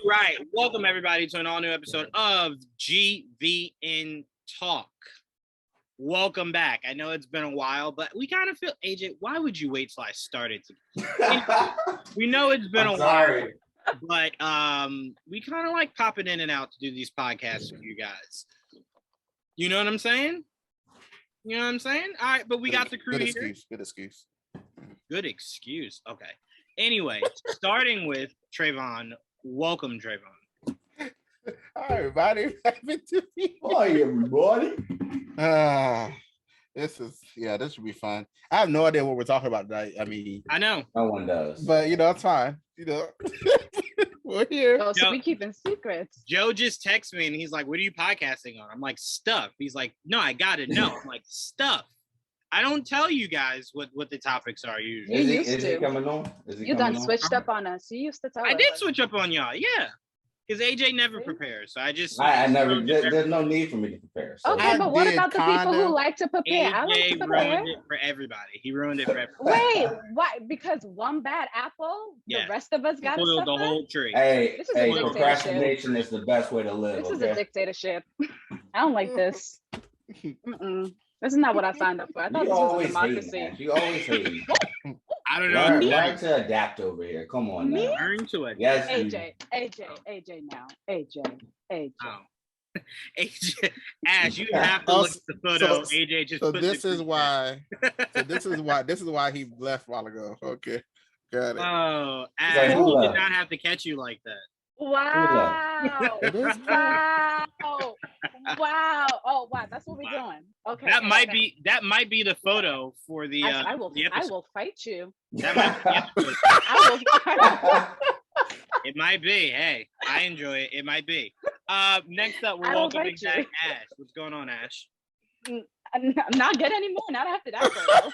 right. Welcome, everybody, to an all-new episode of GVN Talk. Welcome back. I know it's been a while, but we kind of feel... AJ, why would you wait till I started? We know it's been a while, but we kind of like popping in and out to do these podcasts for you guys. You know what I'm saying? You know what I'm saying? All right, but we got the crew here. Good excuse. Good excuse. Okay. Anyway, starting with Trayvon. Welcome, Trayvon. Hi, everybody. Happy to be here. Hi, everybody. This should be fun. I have no idea what we're talking about tonight. I mean, I know. No one does. But, it's fine. We're here. Oh, so we keeping secrets. Joe just texted me and he's like, what are you podcasting on? I'm like, stuff. He's like, no, I got to know. I'm like, stuff. I don't tell you guys what the topics are usually. Is it coming on? You done switched up on us. You used to tell us. I did switch up on y'all, yeah. Because AJ never prepares, so I never. There's no need for me to prepare. So. Okay, but what about the people who like to prepare? I like to prepare. Ruined it for everybody. He ruined it for everybody. Wait, why? Because one bad apple, the rest of us got to suffer? The whole tree. Hey, procrastination is the best way to live. This is a dictatorship. I don't like this. This is not what I signed up for. I thought this was a democracy. You always hate me. I don't know. Learn to adapt over here. Come on now. Learn to adapt. Yes. AJ now. AJ. Oh. AJ, Ash, you have to look at the photo. AJ just. So this is why. This is why he left a while ago. Okay, got it. Oh, Ash, he did not have to catch you like that. Wow. Wow. Oh wow, that's what we're doing. Okay. That might be the photo for the I will fight you. That might be the episode. It might be. Hey, I enjoy it. It might be. Next up, we're welcoming back Ash. What's going on, Ash? I'm not good anymore. Not after that photo.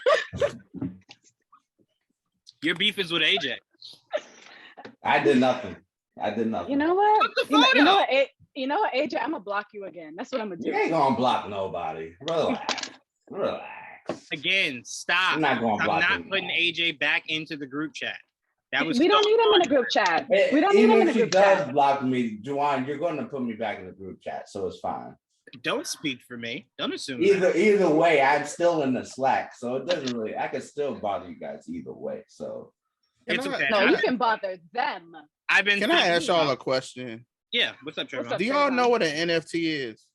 Your beef is with AJ. I did nothing. You know what? You know what, AJ? I'm gonna block you again. That's what I'm gonna do. You ain't gonna block nobody. Relax. Again, stop. I'm not gonna block. I'm not putting AJ back into the group chat. We don't need him in the group chat. We don't need him in the group chat. Even if he does block me, Juwan, you're going to put me back in the group chat, so it's fine. Don't speak for me. Don't assume. Either way, I'm still in the Slack, so it doesn't really. I can still bother you guys either way. So it's okay. No, you can bother them. Can I ask y'all a question? Yeah. What's up, Trevor? Do y'all know what an NFT is?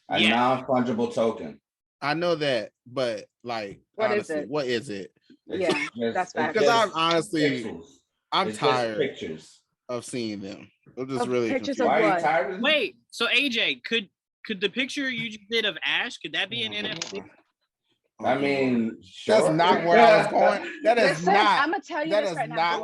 A non-fungible token. I know that, but like, what is it? That's fact. Because I'm tired pictures of seeing them. I'm just really pictures confused. of Why are you tired of them? Wait, so AJ, could the picture you just did of Ash, could that be an NFT? I mean, sure. That's not where I was going. That is not. I'm gonna tell you this right now,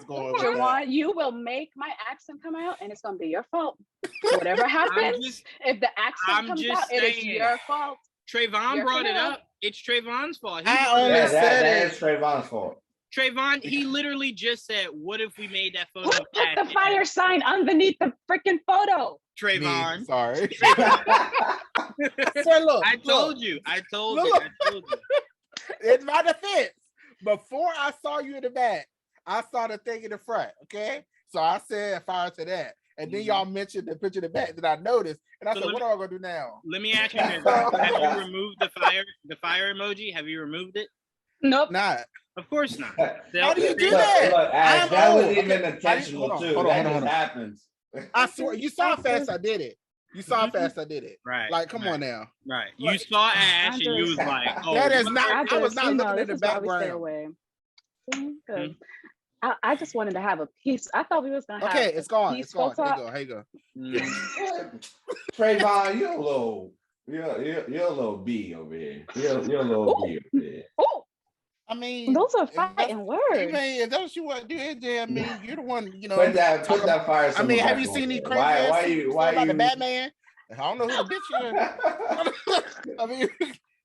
Juwan. You will make my accent come out, and it's gonna be your fault. Whatever happens, if the accent comes out, it is your fault. Trayvon brought it up. It's Trayvon's fault. I only said that is Trayvon's fault. Trayvon, he literally just said, "What if we made that photo?" Who put the fire sign underneath the freaking photo? Trayvon. Sorry. So look, I told you. In my defense, before I saw you in the back, I saw the thing in the front. Okay, so I said fire to that, and then y'all mentioned the picture in the back that I noticed, and I said, "What am I gonna do now?" Let me ask you this: have you removed the fire emoji? Have you removed it? Nope, not. Of course not. How do you do that? Look, Ash, that was even intentional too. That just happens. I swear, you saw how fast I did it. You saw how fast I did it. Right. Like, come on now. Right. You saw Ash and you was like, "Oh, that is not." I was not looking at the background. I just wanted to have a piece. I thought we was gonna have. Okay, it's gone. It's gone. Talk. Here you go. Trayvon, you're a little B over here. You're a little B over here. Oh. I mean, those are fighting words. I mean, if that's what you want to do, AJ, I mean, you're the one, Put that fire. I mean, have you seen these crazy why about the Batman? I don't know who the bitch is. I mean,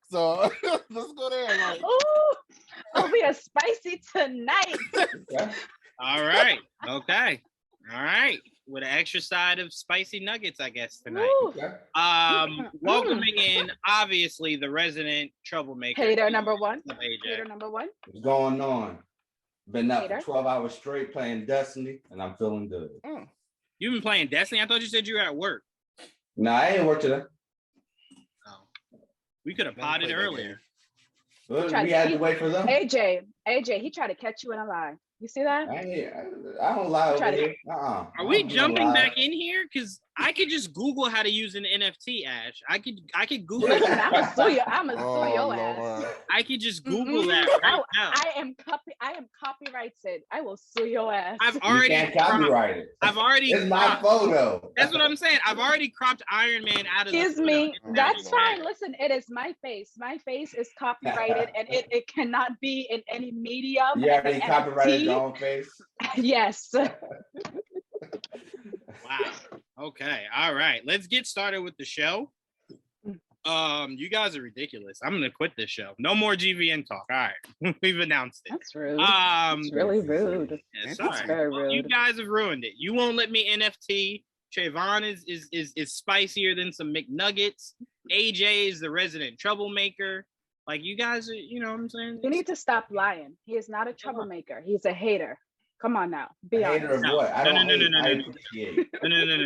so let's go there. Like. Oh, we are spicy tonight. All right. Okay. All right. With an extra side of spicy nuggets, I guess, tonight. Welcoming in, obviously, the resident troublemaker. Hater number one. Hater number one. What's going on? Been up for 12 hours straight playing Destiny, and I'm feeling good. You've been playing Destiny? I thought you said you were at work. Nah, I ain't work today. Oh. We could have potted earlier. Well, we had to wait for them. AJ, he tried to catch you in a lie. You see that? I don't lie over here. Are we jumping back in here? Because I could just Google how to use an NFT, Ash. I could Google. Listen, I'ma sue you. I'ma sue your ass. I could just Google that right now. I am copyrighted. I will sue your ass. You can't copyright it. It's my photo. That's what I'm saying. I've already cropped Iron Man out of. Excuse me. That's fine. Listen, it is my face. My face is copyrighted, and it cannot be in any medium. You already copyrighted your own face. Yes. Wow. Okay. All right. Let's get started with the show. You guys are ridiculous. I'm gonna quit this show. No more GVN talk. All right. We've announced it. That's rude. It's really rude. Yeah, That's very rude. You guys have ruined it. You won't let me NFT. Trayvon is spicier than some McNuggets. AJ is the resident troublemaker. Like, you guys are, you know what I'm saying? You need to stop lying. He is not a troublemaker. He's a hater. Come on now. Be honest. Hater of what? I don't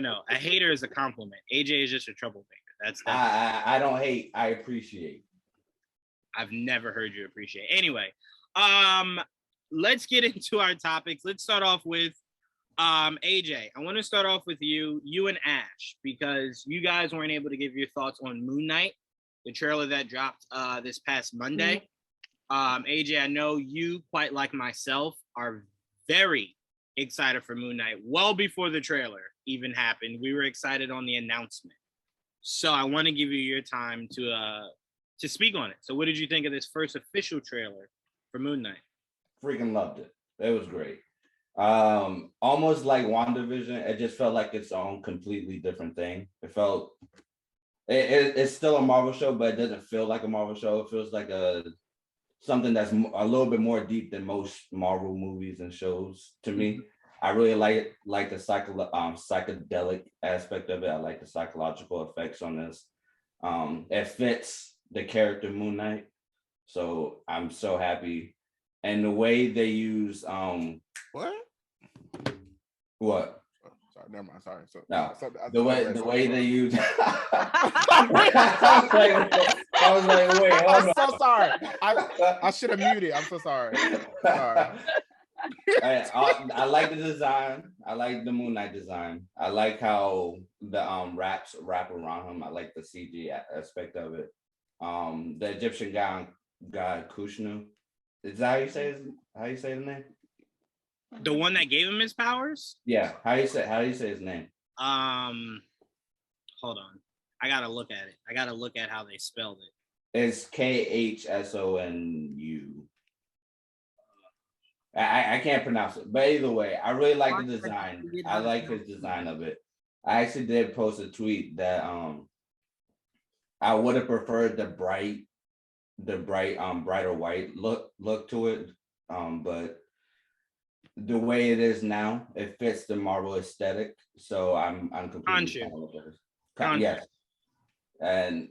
No. A hater is a compliment. AJ is just a troublemaker. That's I don't hate. I appreciate. I've never heard you appreciate. Anyway, let's get into our topics. Let's start off with AJ. I want to start off with you and Ash, because you guys weren't able to give your thoughts on Moonlight, the trailer that dropped this past Monday. AJ, I know you, quite like myself, are very excited for Moonlight. Well before the trailer even happened, we were excited on the announcement. So I want to give you your time to speak on it. So what did you think of this first official trailer for Moonlight? Freaking loved it. It was great. Almost like WandaVision. It just felt like its own completely different thing. It felt it's still a Marvel show, but it doesn't feel like a Marvel show. It feels like something that's a little bit more deep than most Marvel movies and shows to me. I really like the psychedelic aspect of it. I like the psychological effects on this. It fits the character Moon Knight, so I'm so happy. And the way they use what? Oh, sorry, never mind. Sorry. So no, the way they use. I was like, wait, I'm so sorry. I should have muted. I'm so sorry. Sorry. I like the design. I like the Moon Knight design. I like how the wrap around him. I like the CG aspect of it. The Egyptian guy Kushnu. Is that how you say his name? The one that gave him his powers? Yeah. How do you say his name? Hold on. I gotta look at it. I gotta look at how they spelled it. It's Khsonu. I can't pronounce it, but either way, I really like the design. I like his design of it. I actually did post a tweet that I would have preferred the brighter white look to it, but the way it is now, it fits the Marvel aesthetic. So I'm completely fine with this. Yes, and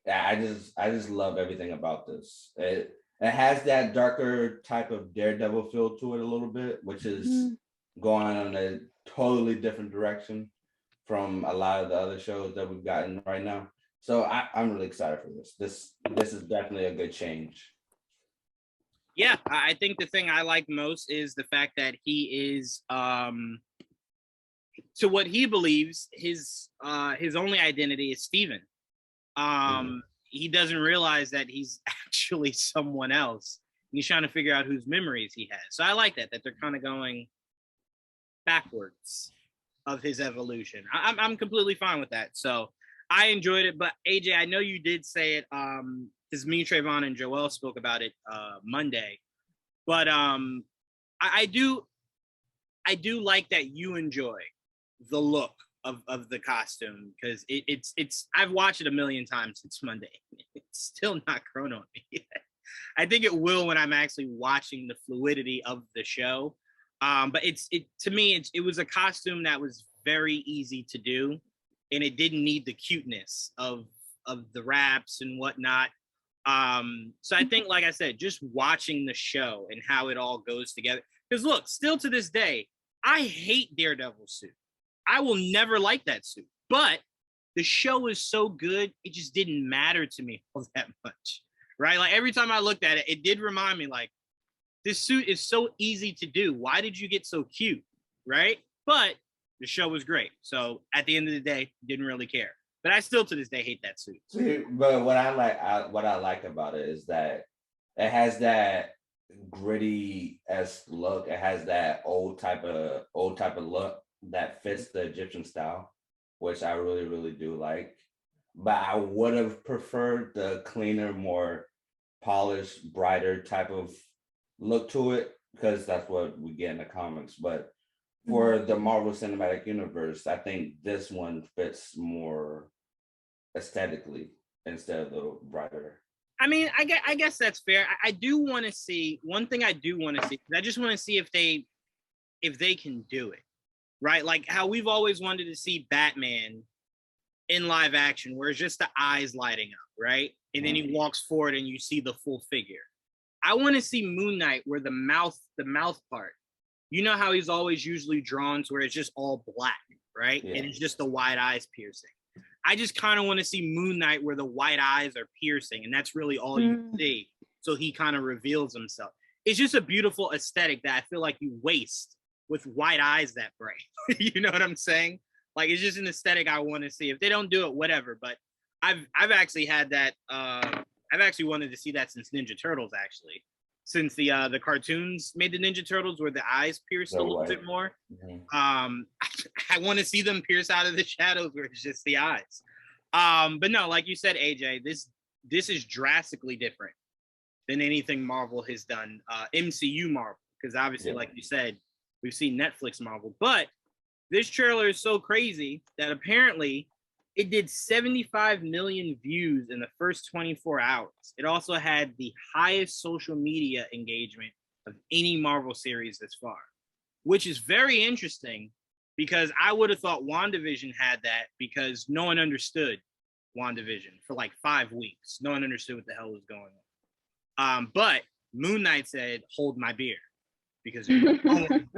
I just love everything about this. It has that darker type of Daredevil feel to it a little bit, which is going in a totally different direction from a lot of the other shows that we've gotten right now. So I'm really excited for this. This is definitely a good change. Yeah, I think the thing I like most is the fact that he is, to what he believes, his only identity is Steven. He doesn't realize that he's actually someone else. He's trying to figure out whose memories he has. So I like that they're kind of going backwards of his evolution. I'm completely fine with that. So I enjoyed it. But AJ, I know you did say it, because me, Trayvon, and Joel spoke about it Monday. But I do like that you enjoy the look of the costume, because it's I've watched it a million times since Monday. It's still not grown on me. I think it will when I'm actually watching the fluidity of the show. But to me it was a costume that was very easy to do, and it didn't need the cuteness of the wraps and whatnot. So I think, like I said, just watching the show and how it all goes together. Because look, still to this day, I hate Daredevil's suit. I will never like that suit. But the show is so good, it just didn't matter to me all that much, right? Like every time I looked at it, it did remind me like, this suit is so easy to do. Why did you get so cute, right? But the show was great. So at the end of the day, didn't really care. But I still to this day hate that suit. See, but what I like about it is that it has that gritty-esque look. It has that old type of look that fits the Egyptian style, which I really, really do like. But I would have preferred the cleaner, more polished, brighter type of look to it, because that's what we get in the comics. But for the Marvel Cinematic Universe, I think this one fits more aesthetically instead of the brighter. I mean, I guess that's fair. I do want to see one thing. I do want to see. I just want to see if they can do it, right? Like how we've always wanted to see Batman in live action, where it's just the eyes lighting up, right? And then he walks forward and you see the full figure. I want to see Moon Knight where the mouth part, you know how he's always usually drawn to where it's just all black, right? Yeah. And it's just the white eyes piercing. I just kind of want to see Moon Knight where the white eyes are piercing, and that's really all you see. So he kind of reveals himself. It's just a beautiful aesthetic that I feel like you waste with white eyes that bright. You know what I'm saying? Like, it's just an aesthetic I want to see. If they don't do it, whatever. But I've actually had that. I've actually wanted to see that since Ninja Turtles, actually. Since the cartoons made the Ninja Turtles where the eyes pierced a little bit more. I want to see them pierce out of the shadows where it's just the eyes. But no, like you said, AJ, this is drastically different than anything Marvel has done, MCU Marvel, because obviously, like you said, we've seen Netflix Marvel. But this trailer is so crazy that apparently it did 75 million views in the first 24 hours. It also had the highest social media engagement of any Marvel series this far, which is very interesting because I would have thought WandaVision had that because no one understood WandaVision for like 5 weeks. No one understood what the hell was going on. But Moon Knight said, "Hold my beer," because it's fucking.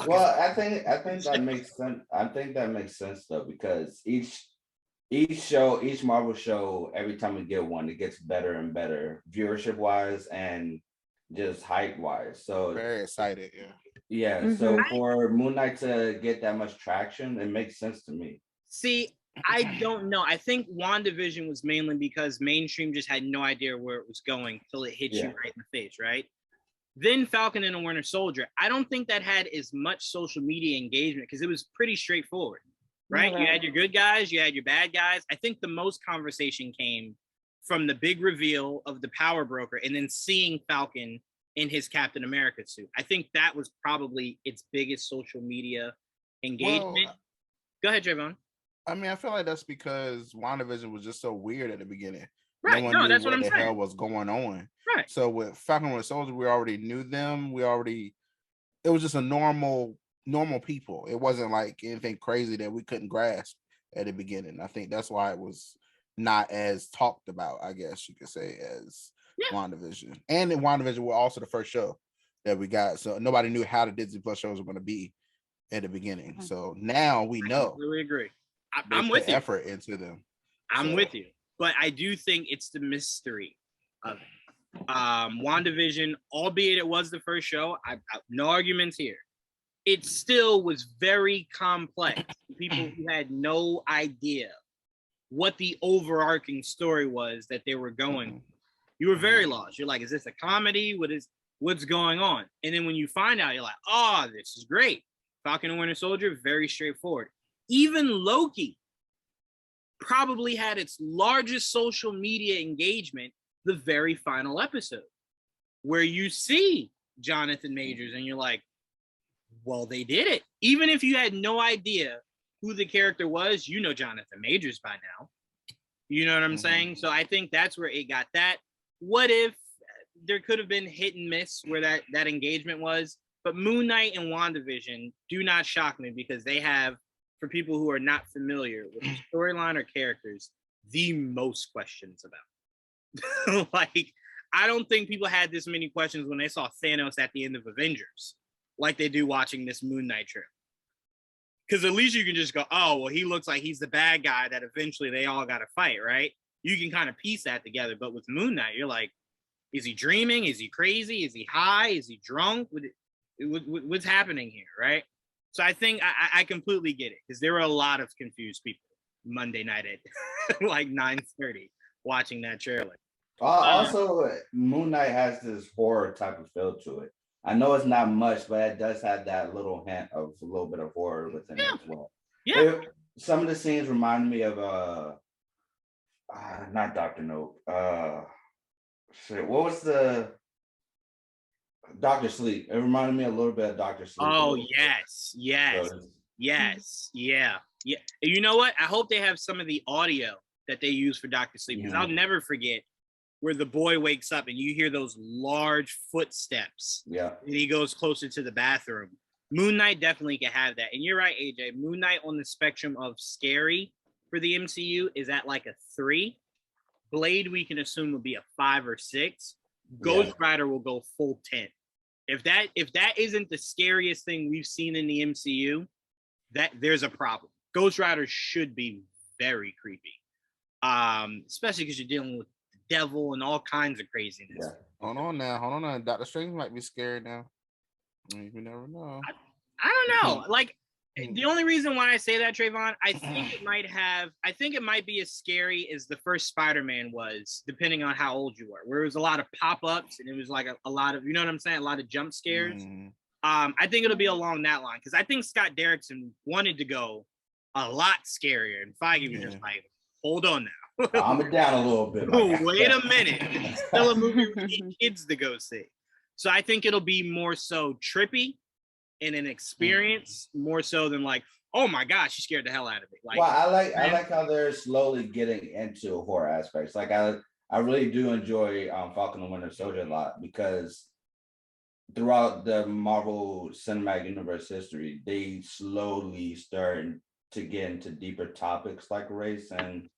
Well, I think that makes sense. I think that makes sense though, because each Marvel show, every time we get one, it gets better and better, viewership wise and just hype wise. So very excited, yeah. So for Moon Knight to get that much traction, it makes sense to me. See, I don't know. I think WandaVision was mainly because mainstream just had no idea where it was going till it hit you right in the face, right? Then Falcon and the Winter Soldier, I don't think that had as much social media engagement because it was pretty straightforward, right? You had your good guys, you had your bad guys. I think the most conversation came from the big reveal of the power broker and then seeing Falcon in his Captain America suit. I think that was probably its biggest social media engagement. Go ahead, Trayvon. I mean, I feel like that's because WandaVision was just so weird at the beginning. Right. No, that's what I'm saying. What the hell was going on? Right. So with Falcon and Soldier, we already knew them. It was just a normal people. It wasn't like anything crazy that we couldn't grasp at the beginning. I think that's why it was not as talked about, I guess you could say, as WandaVision. And in WandaVision were also the first show that we got. So nobody knew how the Disney Plus shows were going to be at the beginning. So now we know. I really agree. I'm with you. Effort into them. I'm with you. But I do think it's the mystery of it. WandaVision, albeit it was the first show, I no arguments here. It still was very complex. People who had no idea what the overarching story was that they were going. You were very lost. You're like, is this a comedy? What's going on? And then when you find out, you're like, oh, this is great. Falcon and Winter Soldier, very straightforward. Even Loki probably had its largest social media engagement the very final episode, where you see Jonathan Majors and you're like, well, they did it. Even if you had no idea who the character was, you know Jonathan Majors by now. You know what I'm saying? So I think that's where it got that. What if there could have been hit and miss where that engagement was? But Moon Knight and WandaVision do not shock me because they have, for people who are not familiar with the storyline or characters, the most questions about. Like, I don't think people had this many questions when they saw Thanos at the end of Avengers, like they do watching this Moon Knight trip. Because at least you can just go, oh, well, he looks like he's the bad guy that eventually they all got to fight, right? You can kind of piece that together. But with Moon Knight, you're like, is he dreaming? Is he crazy? Is he high? Is he drunk? What's happening here, right? So I think I completely get it, because there were a lot of confused people Monday night at like 9:30 watching that trailer. Also, Moon Knight has this horror type of feel to it. I know it's not much, but it does have that little hint of a little bit of horror within it as well. Yeah. Some of the scenes remind me of not Dr. Note. What was the Dr. Sleep? It reminded me a little bit of Dr. Sleep. Oh, yes. Yeah. You know what? I hope they have some of the audio that they use for Dr. Sleep, because I'll never forget where the boy wakes up and you hear those large footsteps. Yeah. And he goes closer to the bathroom. Moon Knight definitely can have that. And you're right, AJ. Moon Knight on the spectrum of scary for the MCU is at like a 3. Blade, we can assume, will be a 5 or 6. Ghost Rider will go full 10. If that isn't the scariest thing we've seen in the MCU, that there's a problem. Ghost Rider should be very creepy. Especially because you're dealing with the devil and all kinds of craziness. Yeah. Hold on now. Doctor Strange might be scared now. You never know. I don't know. Like, the only reason why I say that, Trayvon, I think it might be as scary as the first Spider-Man was, depending on how old you were, where it was a lot of pop-ups and it was like a lot of, you know what I'm saying, a lot of jump scares. I think it'll be along that line, because I think Scott Derrickson wanted to go a lot scarier, and Feige was just like, hold on now. Calm it down a little bit. Wait a minute. It's still a movie we need kids to go see. So I think it'll be more so trippy and an experience, more so than like, oh my gosh, you scared the hell out of me. Like, well, I like how they're slowly getting into horror aspects. Like I really do enjoy Falcon and Winter Soldier a lot, because throughout the Marvel Cinematic Universe history, they slowly start to get into deeper topics like race and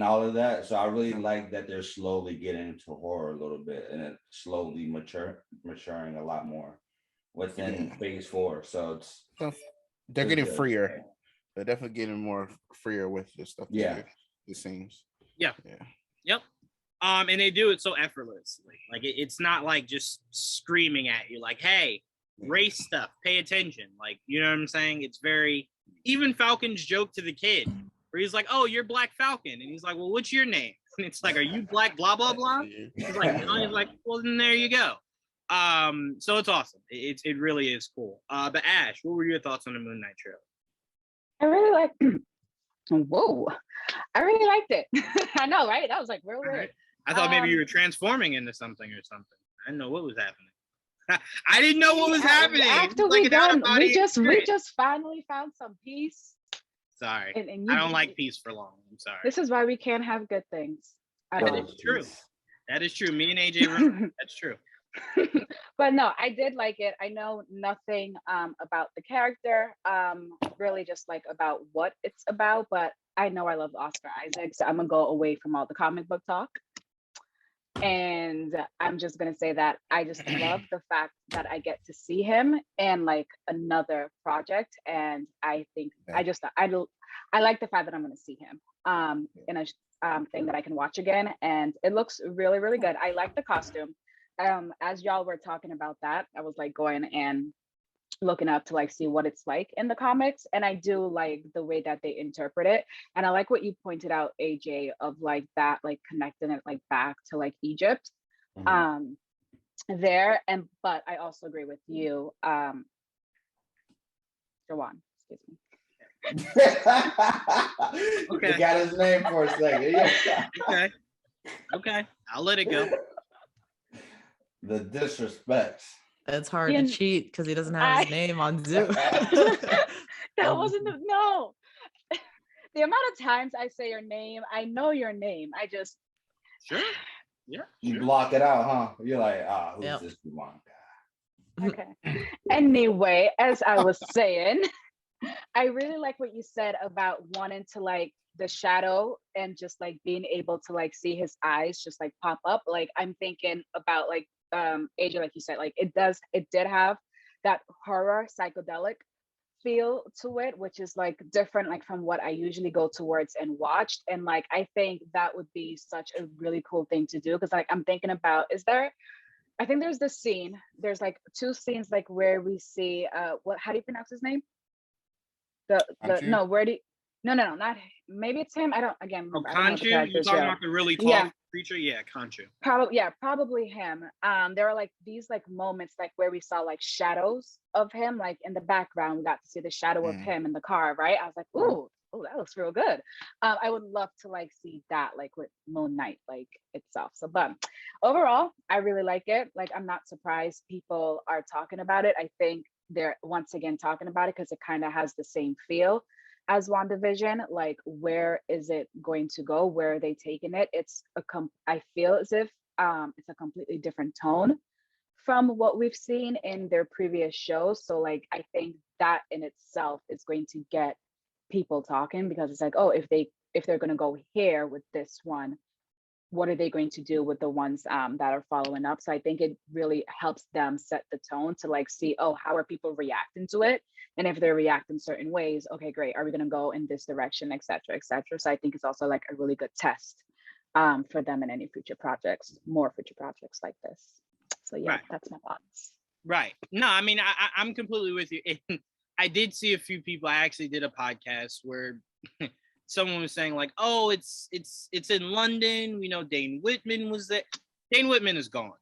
all of that. So I really like that they're slowly getting into horror a little bit, and it's slowly maturing a lot more within phase 4. So they're getting freer. They're definitely getting more freer with this stuff. Yeah, it seems. Yep. And they do it so effortlessly. Like it's not like just screaming at you, like, "Hey, race stuff, pay attention." Like, you know what I'm saying? It's very, even Falcon's joke to the kid, where he's like, "Oh, you're Black Falcon," and he's like, "Well, what's your name?" And it's like, "Are you Black blah blah blah?" He's like, "No." He's like, "Well, then there you go." So it's awesome. It really is cool. But Ash, what were your thoughts on the Moon Knight trailer? I really like. Whoa, I really liked it. I know, right? That was like real weird. Right. I thought maybe you were transforming into something or something. I didn't know what was happening. I didn't know what was happening. After we just finally found some peace. Sorry, and I don't like peace for long. I'm sorry. This is why we can't have good things. That is true. That is true. Me and AJ, that's true. But no, I did like it. I know nothing about the character, really just like about what it's about, but I know I love Oscar Isaac, so I'm gonna go away from all the comic book talk. And I'm just gonna say that I just love the fact that I get to see him in like another project, and I think I like the fact that I'm gonna see him in a thing that I can watch again, and it looks really, really good. I like the costume. As y'all were talking about that, I was like going and looking up to like see what it's like in the comics, and I do like the way that they interpret it, and I like what you pointed out, AJ, of like that, like connecting it like back to like Egypt there. And but I also agree with you, Jawan, excuse me. Okay, got his name for a second. Okay, I'll let it go. The disrespect. It's hard to cheat because he doesn't have his name on Zoom. That wasn't no. The amount of times I say your name, I know your name. I just You block it out, huh? You're like, who's this one guy? Okay. Anyway, as I was saying, I really like what you said about wanting to like the shadow and just like being able to like see his eyes just like pop up. Like I'm thinking about like AJ, like you said, like it did have that horror psychedelic feel to it, which is like different like from what I usually go towards and watched. And like I think that would be such a really cool thing to do, because like I'm thinking about, I think there's this scene, there's like two scenes like where we see what, how do you pronounce his name? Aren't you? No, where do you, no, not, maybe it's him. I don't, again, Oh, I don't know the Conchu? You're characters talking yet. about the really tall Yeah. creature? Yeah, Conchu. Probably him. There are like these like moments like where we saw like shadows of him, like in the background. We got to see the shadow of him in the car, right? I was like, ooh, that looks real good. I would love to like see that like with Moonlight like itself. So, but overall, I really like it. Like, I'm not surprised people are talking about it. I think they're once again talking about it because it kind of has the same feel as WandaVision. Like, where is it going to go? Where are they taking it? I feel as if it's a completely different tone from what we've seen in their previous shows. So like I think that in itself is going to get people talking, because it's like, oh, if they're going to go here with this one, what are they going to do with the ones that are following up? So I think it really helps them set the tone to like see, oh, how are people reacting to it? And if they're reacting certain ways, okay, great. Are we going to go in this direction, et cetera, et cetera? So I think it's also like a really good test for them in any future projects, more future projects like this. So yeah, Right. That's my thoughts. Right. No, I mean, I'm completely with you. I did see a few people. I actually did a podcast where someone was saying like, "Oh, it's in London. We know Dane Whitman was there. Dane Whitman is gone.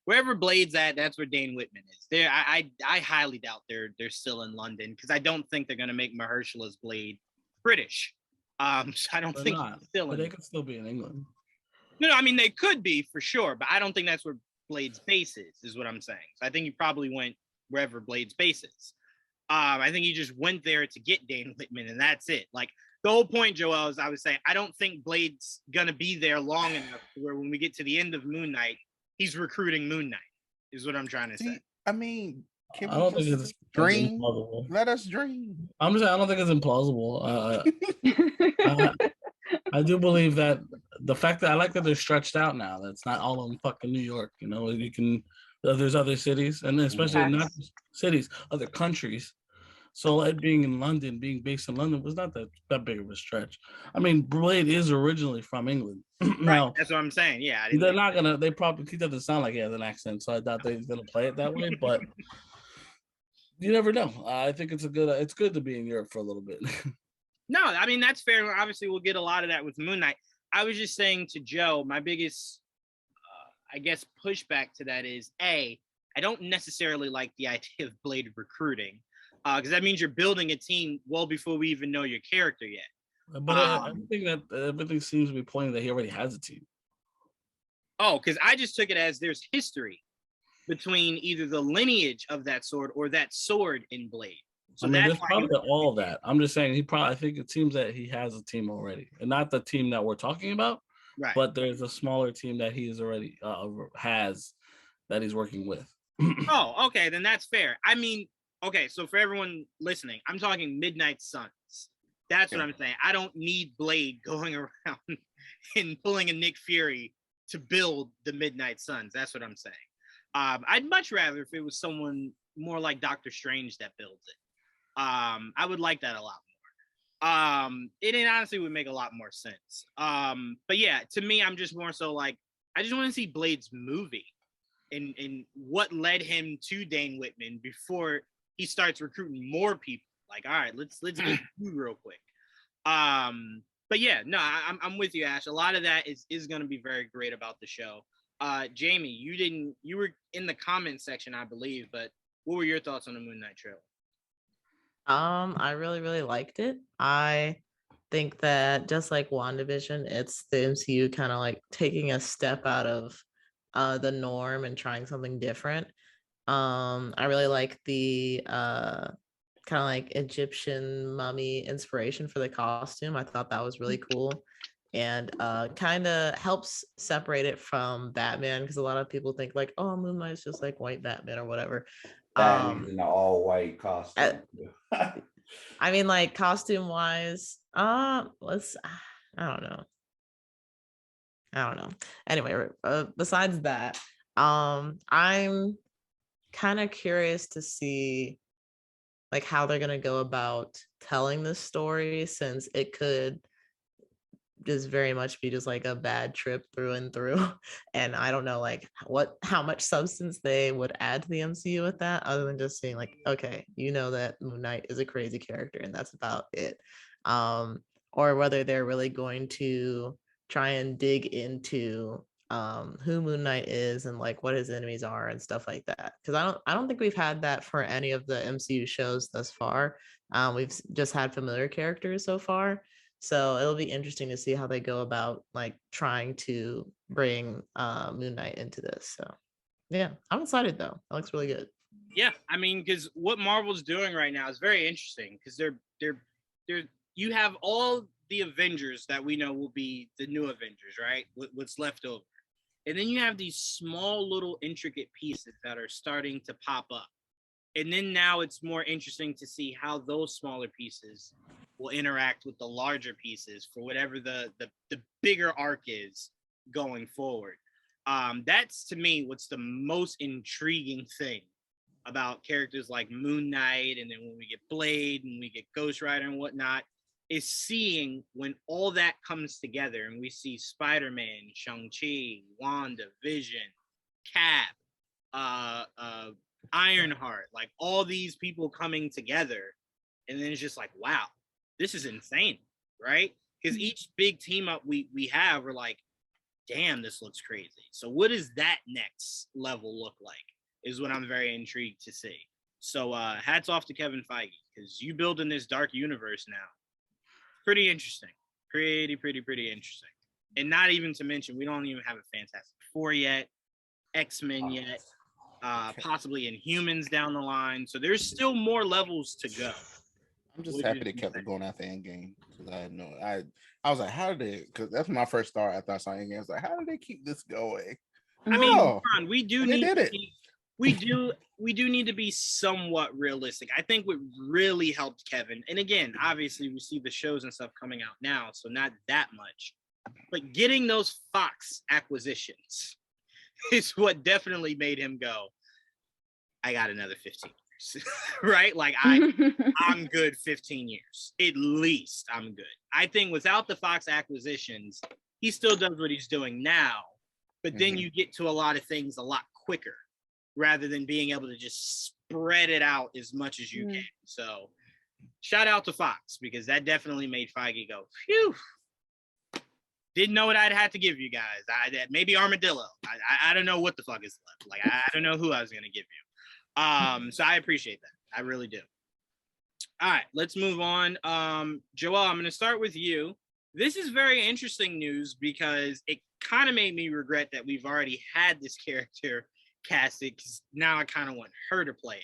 Wherever Blade's at, that's where Dane Whitman is. There, I highly doubt they're still in London, because I don't think they're gonna make Mahershala's Blade British. So I don't think he's still but in. they could still be in England. No, I mean they could be for sure, but I don't think that's where Blade's base is what I'm saying. So I think he probably went wherever Blade's base is. I think he just went there to get Dane Whitman, and that's it. Like, the whole point, Joel, is I was saying, I don't think Blade's gonna be there long enough where when we get to the end of Moon Knight, he's recruiting Moon Knight, is what I'm trying to say. I mean, can I don't we think just it's dream? implausible. Let us dream. I'm just saying, I don't think it's implausible. I do believe that the fact that I like that they're stretched out now. That's not all in fucking New York. You know, you can. There's other cities, and especially not just cities, other countries. So it being in London, being based in London, was not that big of a stretch. I mean, Blade is originally from England. Now, right, that's what I'm saying. Yeah, they're not gonna. They probably, he doesn't sound like he has an accent, so I doubt they're gonna play it that way. But you never know. I think it's good to be in Europe for a little bit. No, I mean, that's fair. Obviously, we'll get a lot of that with Moon Knight. I was just saying to Joe, my biggest, I guess, pushback to that is, I don't necessarily like the idea of Blade recruiting, because that means you're building a team well before we even know your character yet. But everything seems to be pointing that he already has a team. Oh, because I just took it as there's history between either the lineage of that sword or that sword in Blade. So there's probably all that. I'm just saying I think it seems that he has a team already, and not the team that we're talking about. Right. But there's a smaller team that he is already has that he's working with. Oh, okay, then that's fair. I mean, okay, so for everyone listening, I'm talking Midnight Suns. That's what I'm saying. I don't need Blade going around and pulling a Nick Fury to build the Midnight Suns. That's what I'm saying. I'd much rather if it was someone more like Doctor Strange that builds it. I would like that a lot more. It honestly would make a lot more sense. But yeah, to me, I'm just more so like, I just want to see Blade's movie and what led him to Dane Whitman before he starts recruiting more people. Like, all right, let's get you real quick. But yeah, no, I'm with you, Ash. A lot of that is going to be very great about the show. Jamie, you were in the comment section, I believe, but what were your thoughts on the Moon Knight trailer? I really, really liked it. I think that just like WandaVision, it's the MCU kind of like taking a step out of the norm and trying something different. I really like the kind of like Egyptian mummy inspiration for the costume. I thought that was really cool, and kind of helps separate it from Batman, because a lot of people think like, oh, Moonlight is just like white Batman or whatever. Batman's in an all-white costume. I mean, like costume wise, I don't know. Anyway, besides that, I'm kind of curious to see like how they're gonna go about telling this story, since it could just very much be just like a bad trip through and through. And I don't know like how much substance they would add to the MCU with that, other than just saying like, okay, you know that Moon Knight is a crazy character and that's about it. Or whether they're really going to try and dig into who Moon Knight is and like what his enemies are and stuff like that. Because I don't think we've had that for any of the MCU shows thus far. We've just had familiar characters so far. So it'll be interesting to see how they go about like trying to bring Moon Knight into this. So yeah, I'm excited though. That looks really good. Yeah, I mean, because what Marvel's doing right now is very interesting, because they're you have all the Avengers that we know will be the new Avengers, right? What's left over. And then you have these small little intricate pieces that are starting to pop up. And then now it's more interesting to see how those smaller pieces will interact with the larger pieces for whatever the bigger arc is going forward. That's, to me, what's the most intriguing thing about characters like Moon Knight, and then when we get Blade and we get Ghost Rider and whatnot, is seeing when all that comes together and we see Spider-Man, Shang-Chi, Wanda, Vision, Cap, Ironheart, like all these people coming together, and then it's just like, wow, this is insane, right? Because each big team up we have, we're like, damn, this looks crazy. So what does that next level look like is what I'm very intrigued to see. So hats off to Kevin Feige, because you building this dark universe now. Pretty interesting. Pretty interesting. And not even to mention, we don't even have a Fantastic Four yet, X-Men yet, possibly Inhumans down the line. So there's still more levels to go. I'm just happy they kept it going after Endgame, because I was like, how did they? Because that's my first thought after I saw Endgame. I was like, how did they keep this going? I mean, we do need to we do need to be somewhat realistic. I think what really helped Kevin, and again, obviously we see the shows and stuff coming out now, so not that much, but getting those Fox acquisitions is what definitely made him go, I got another 15 years, right? Like I'm good 15 years, at least I'm good. I think without the Fox acquisitions, he still does what he's doing now, but then you get to a lot of things a lot quicker, rather than being able to just spread it out as much as you can. So shout out to Fox, because that definitely made Feige go, phew. Didn't know what I'd have to give you guys. Maybe Armadillo. I don't know what the fuck is left. Like, I don't know who I was going to give you. So I appreciate that. I really do. All right, let's move on. Joel, I'm going to start with you. This is very interesting news, because it kind of made me regret that we've already had this character casted, because now I kind of want her to play it.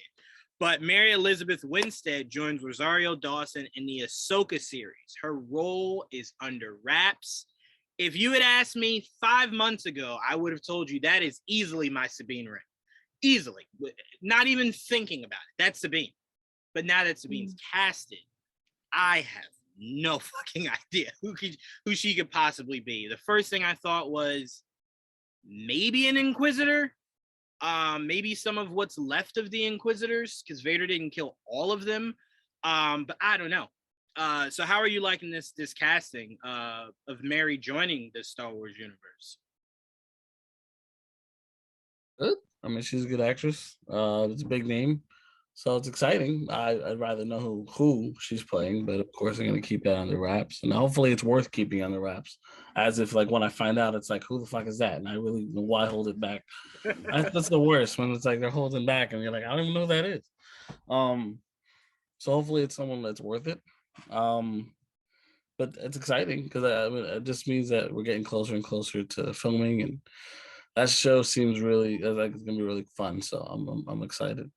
But Mary Elizabeth Winstead joins Rosario Dawson in the Ahsoka series. Her role is under wraps. If you had asked me 5 months ago, I would have told you that is easily my Sabine Wren. Easily. Not even thinking about it. That's Sabine. But now that Sabine's casted, I have no fucking idea who she could possibly be. The first thing I thought was maybe an Inquisitor. Maybe some of what's left of the Inquisitors, because Vader didn't kill all of them. But I don't know. So how are you liking this casting of Mary joining the Star Wars universe? Good. I mean, she's a good actress. It's a big name, so it's exciting. I'd rather know who she's playing, but of course I'm going to keep that under wraps, and hopefully it's worth keeping under wraps. As if, like, when I find out, it's like, who the fuck is that? And I really know why hold it back. That's the worst, when it's like they're holding back, and you're like, I don't even know who that is. So hopefully it's someone that's worth it. But it's exciting, because I mean, it just means that we're getting closer and closer to filming, and that show seems really like it's gonna be really fun. So I'm excited.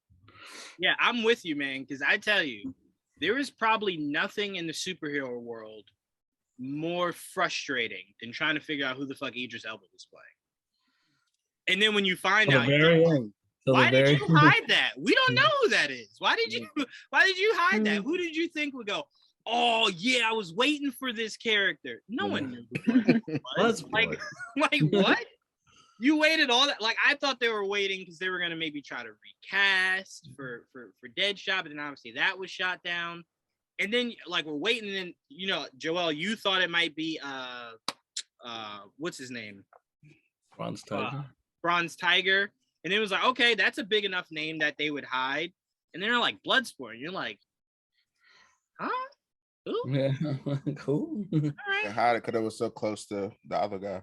Yeah, I'm with you, man, because I tell you, there is probably nothing in the superhero world more frustrating than trying to figure out who the fuck Idris Elba was playing. And then when you find out, why did you hide that? We don't know who that is. Why did you hide that? Who did you think would go, oh yeah, I was waiting for this character? No one knew who it was. Like what? You waited all that. Like I thought they were waiting because they were gonna maybe try to recast for Deadshot, but then obviously that was shot down. And then like we're waiting, and then Joel, you thought it might be what's his name? Bronze Tiger. Bronze Tiger. And it was like, okay, that's a big enough name that they would hide. And then they're like Bloodsport. And you're like, huh? Ooh. Yeah, cool. All They right. hide it because it was so close to the other guy.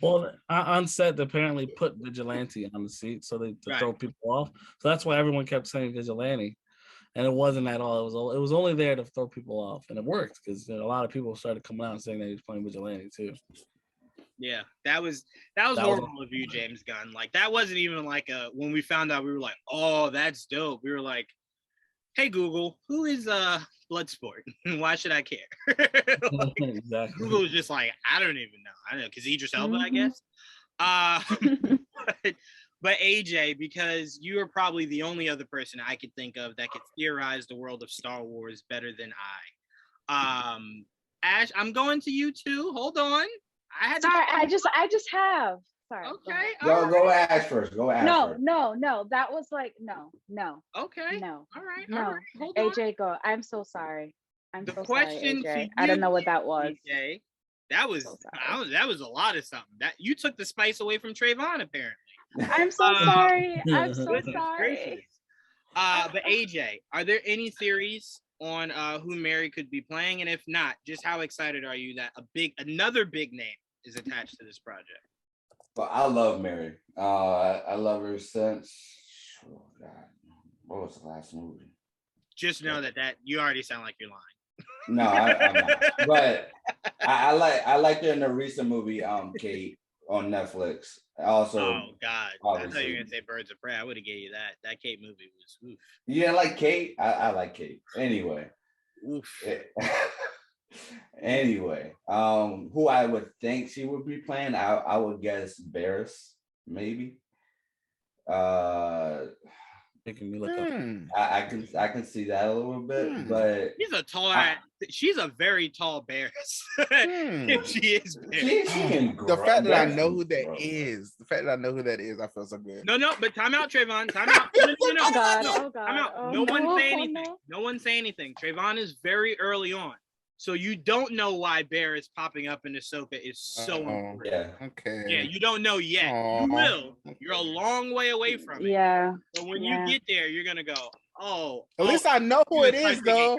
Well, on set, they apparently put Vigilante on the seat so to throw people off. So that's why everyone kept saying Vigilante. And it wasn't at all. It was only there to throw people off. And it worked because a lot of people started coming out and saying that he was playing Vigilante too. Yeah, that was horrible of you, James Gunn. Like that wasn't even like when we found out, we were like, oh, that's dope. We were like, hey Google, who is Bloodsport? Why should I care? Like, exactly. Google was just like, I don't even know. I don't know, because Idris Elba, I guess. But AJ, because you are probably the only other person I could think of that could theorize the world of Star Wars better than I. Ash, I'm going to you too. Hold on. I just have. Sorry. Okay. Go Ash first. Go Ash No, first. no. That was like no. Okay. No. All right. No. All right. Hold AJ, on. go. I'm so sorry. I'm The so question sorry, AJ. to I don't you, know what that was. AJ, that was So sorry. that was a lot of something. That you took the spice away from Trayvon, apparently. I'm so sorry. I'm so Goodness sorry. gracious. But AJ, are there any theories on who Mary could be playing? And if not, just how excited are you that another big name is attached to this project? But I love Mary. I love her since what was the last movie? Just know that you already sound like you're lying. No, I'm not. But I liked her in the recent movie, Kate, on Netflix. Also, oh God, obviously. I thought you were gonna say Birds of Prey. I would have gave you that. That Kate movie was oof. You didn't like Kate? I like Kate. Anyway. Oof. Anyway, who I would think she would be playing, I would guess Barris, maybe. Making me look up. I can see that a little bit, but She's a tall she's a very tall Barris. If she is Barris. She can grow. The fact that I know who that is, I feel so good. No, but time out, Trayvon. Time out. No. Oh God. Time out. Oh, No one say anything. no. No one say anything. Trayvon is very early on. So you don't know why Barris popping up in Ahsoka is so important. Yeah. Okay. Yeah, you don't know yet. You will. You're a long way away from it. Yeah. But when you get there, you're gonna go, oh. At least I know who it is, though.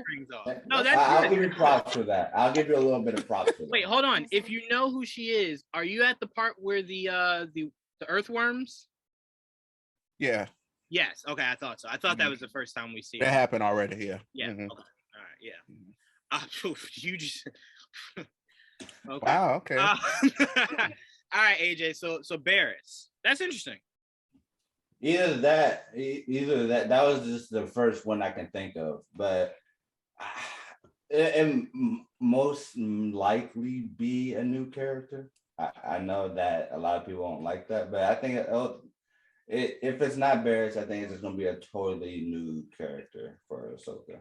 No, that's I'll good. give you props for that. I'll give you a little bit of props for that. Wait, hold on. If you know who she is, are you at the part where the earthworms? Yeah. Yes. Okay, I thought so. I thought that was the first time we see That it. happened already. Yeah. Yeah. Mhm. Okay. All right. Yeah. You just. Okay. Wow. Okay. All right, AJ. So Barris. That's interesting. Either that. That was just the first one I can think of, but it most likely be a new character. I know that a lot of people won't like that, but I think if it's not Barris, I think it's just going to be a totally new character for Ahsoka.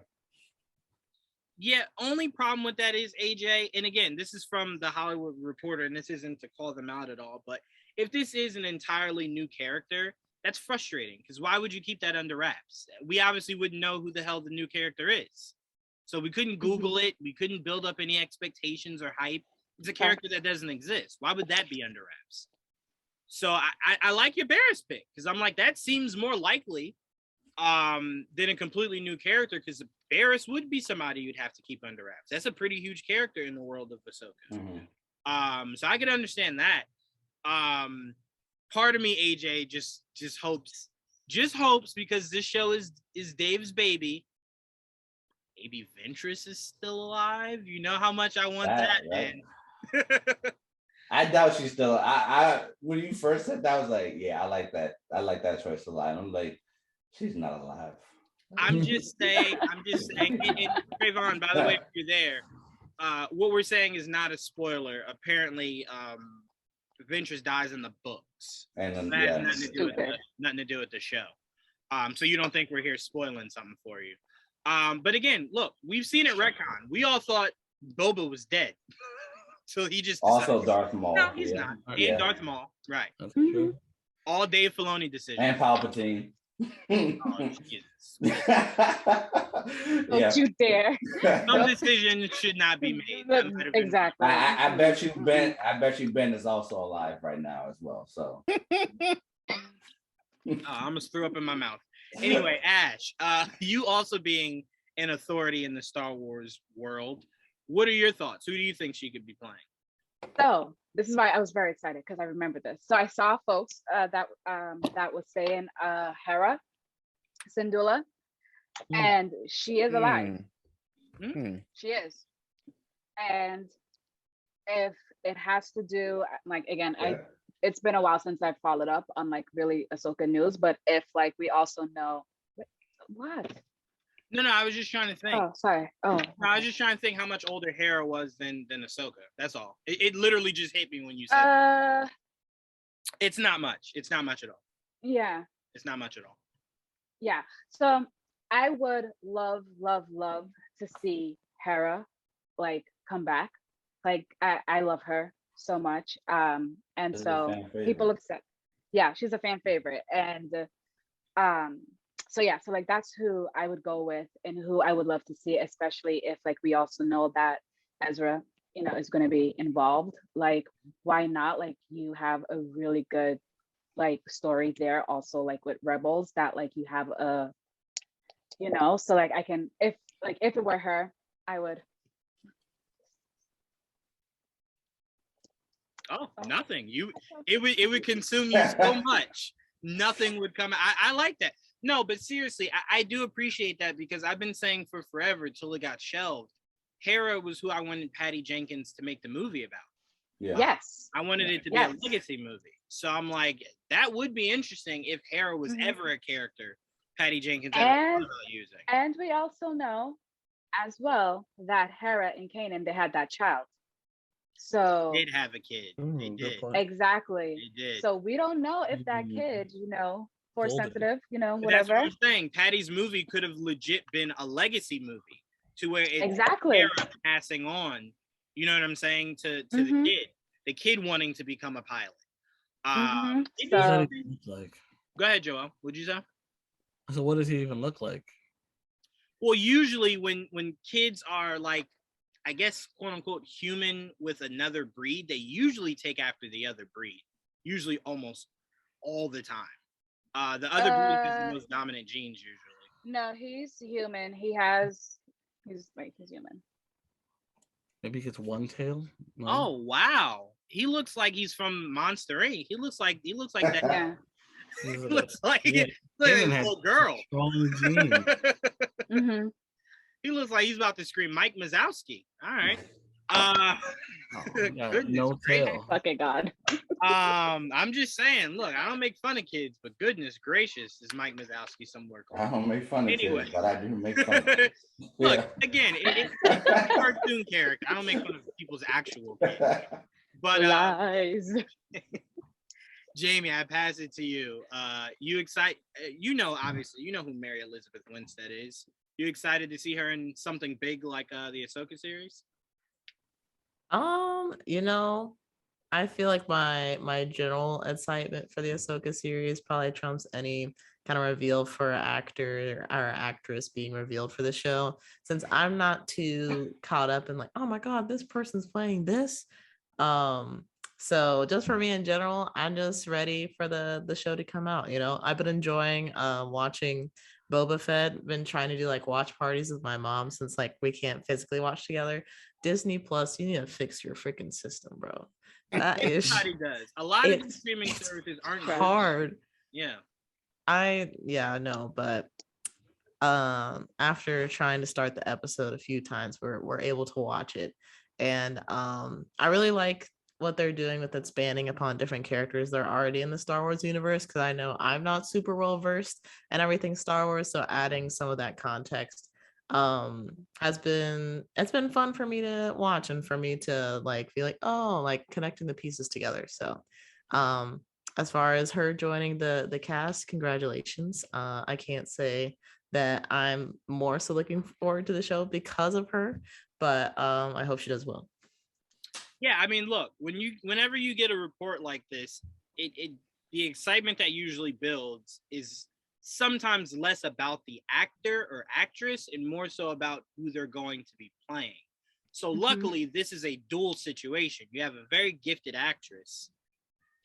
Yeah, only problem with that is, AJ, and again, this is from the Hollywood Reporter, and this isn't to call them out at all, but if this is an entirely new character, that's frustrating, because why would you keep that under wraps? We obviously wouldn't know who the hell the new character is. So we couldn't Google it. We couldn't build up any expectations or hype. It's a character that doesn't exist. Why would that be under wraps? So I like your Barris pick, because I'm like, that seems more likely than a completely new character, because Barris would be somebody you'd have to keep under wraps. That's a pretty huge character in the world of Ahsoka. Mm-hmm. So I can understand that. Part of me, AJ, just hopes because this show is Dave's baby. Maybe Ventress is still alive. You know how much I want that, man. I doubt she's still. I when you first said that, I was like, yeah, I like that. I like that choice a lot. I'm like, she's not alive. I'm just saying. And Trayvon, by the way, if you're there, what we're saying is not a spoiler. Apparently, Ventress dies in the books. And that has nothing to do with the show. So you don't think we're here spoiling something for you? But again, look, we've seen it retcon. We all thought Boba was dead. till he just Also decides. Darth Maul. No, he's yeah. not. Yeah. And Darth Maul, right? That's Mhm. true. All Dave Filoni decisions. And Palpatine. Oh, Jesus. Don't Yeah. you dare. Some decisions should not be made. That might have been- Exactly. I bet you Ben. I bet you Ben is also alive right now as well. So I almost threw up in my mouth. Anyway, Ash, you also being an authority in the Star Wars world, what are your thoughts? Who do you think she could be playing? So this is why I was very excited because I remember this. So I saw folks that was saying Hera Syndulla, and she is alive. She is. And if it has to do, like, again, it's been a while since I've followed up on like really Ahsoka news, but if like we also know what? No, I was just trying to think. Oh, sorry. Oh, No, I was just trying to think how much older Hera was than Ahsoka. That's all. It literally just hit me when you said it's not much. It's not much at all. Yeah. It's not much at all. Yeah. So I would love to see Hera like come back. Like I love her so much. And She's a so fan favorite. people upset. Yeah, she's a fan favorite. And so yeah, so like that's who I would go with and who I would love to see, especially if like we also know that Ezra, is going to be involved. Like, why not? Like, you have a really good like story there also, like with Rebels, that like you have a so like I can, if it were her, I would. Oh, nothing. It would consume you so much. Nothing would come. I like that. No, but seriously, I do appreciate that because I've been saying for forever till it got shelved. Hera was who I wanted Patty Jenkins to make the movie about. Yeah. Yes. I wanted it to be a legacy movie. So I'm like, that would be interesting if Hera was ever a character Patty Jenkins ever thought about using. And we also know as well that Hera and Kanan, they had that child. So They did have a kid. They did. Exactly. They did. So we don't know if that kid, force sensitive, But whatever. that's what I'm saying. Patty's movie could have legit been a legacy movie to where it's Hera passing on, you know what I'm saying, to the kid wanting to become a pilot. What does he look like? Go ahead, Joel. What'd you say? So what does he even look like? Well, usually when kids are like, I guess, quote unquote, human with another breed, they usually take after the other breed. Usually almost all the time. The other breed is the most dominant genes usually. No, he's human. He's human. Maybe he gets one tail. No? Oh wow. He looks like he's from Monster Inc. He looks like that. Yeah. He looks like Yeah. a little girl. Strong genes. He looks like he's about to scream Mike Mazowski. All right. No tail. Fucking God. I'm just saying, look, I don't make fun of kids, but goodness gracious, is Mike Mazowski somewhere close? I don't make fun of kids, but I do make fun of kids. Look, again, it's a cartoon character. I don't make fun of people's actual kids. But lies. Jamie, I pass it to you. You excited? Obviously, you know who Mary Elizabeth Winstead is. You excited to see her in something big like the Ahsoka series? I feel like my general excitement for the Ahsoka series probably trumps any kind of reveal for an actor or actress being revealed for the show, since I'm not too caught up in like, oh my God, this person's playing this. So just for me in general, I'm just ready for the show to come out. I've been enjoying watching Boba Fett. Been trying to do like watch parties with my mom since like we can't physically watch together. Disney Plus, you need to fix your freaking system, bro. That is Everybody does. A lot of these streaming services aren't hard. Yeah. But after trying to start the episode a few times, we're able to watch it. And I really like what they're doing with expanding upon different characters that are already in the Star Wars universe, because I know I'm not super well versed in everything Star Wars, so adding some of that context it's been fun for me to watch and for me to like feel like, oh, like connecting the pieces together. So as far as her joining the cast, congratulations. I can't say that I'm more so looking forward to the show because of her, but I hope she does well. Yeah, I mean, look, whenever you get a report like this, the excitement that usually builds is sometimes less about the actor or actress and more so about who they're going to be playing. So luckily, this is a dual situation. You have a very gifted actress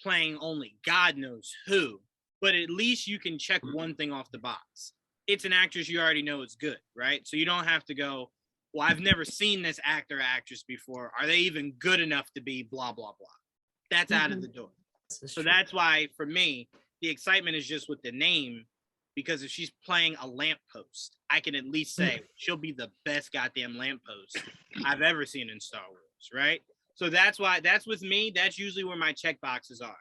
playing only God knows who, but at least you can check one thing off the box. It's an actress you already know is good, right? So you don't have to go, well, I've never seen this actor or actress before. Are they even good enough to be blah, blah, blah? That's out of the door. So that's why, for me, the excitement is just with the name, because if she's playing a lamppost, I can at least say she'll be the best goddamn lamppost I've ever seen in Star Wars, right? So that's with me. That's usually where my check boxes are.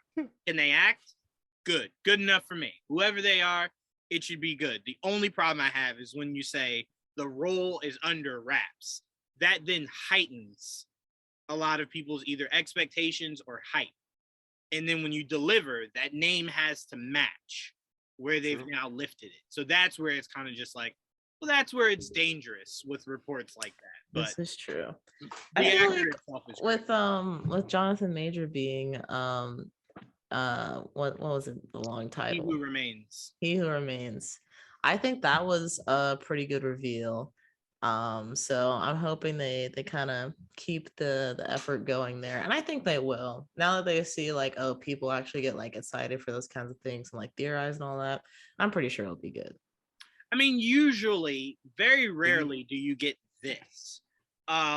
Can they act? Good. Good enough for me. Whoever they are, it should be good. The only problem I have is when you say the role is under wraps. That then heightens a lot of people's either expectations or hype. And then when you deliver, that name has to match where they've now lifted it. So that's where it's kind of just like, well, that's where it's dangerous with reports like that. But this is true. the I feel actor like itself is great. with Jonathan Major being what was it, the long title? He Who Remains. He Who Remains. I think that was a pretty good reveal. So I'm hoping they kind of keep the effort going there, and I think they will. Now that they see like, oh, people actually get like excited for those kinds of things and like theorize and all that, I'm pretty sure it'll be good. I mean, usually, very rarely do you get this.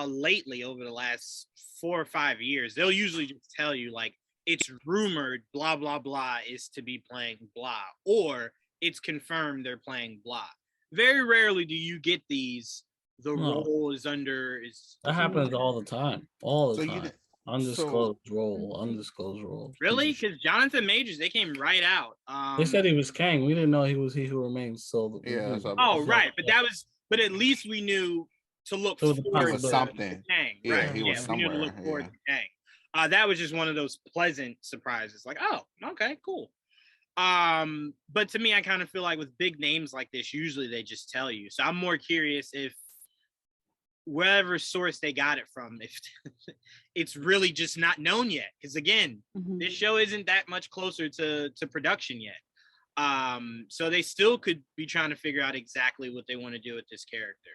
Lately, over the last 4 or 5 years, they'll usually just tell you like, it's rumored blah blah blah is to be playing blah, or it's confirmed they're playing blah. Very rarely do you get these. The role is under is. That happens all the time. All the time. Undisclosed role. Really? Because Jonathan Majors, they came right out. They said he was Kang. We didn't know he was He Who Remains. So yeah. Right, but at least we knew to look forward to something. Kang. Yeah, right? he was somewhere. We knew to look forward to Kang. That was just one of those pleasant surprises. Like, oh, okay, cool. But to me, I kind of feel like with big names like this, usually they just tell you. So I'm more curious if wherever source they got it from, if it's really just not known yet. Because again, this show isn't that much closer to production yet. So they still could be trying to figure out exactly what they want to do with this character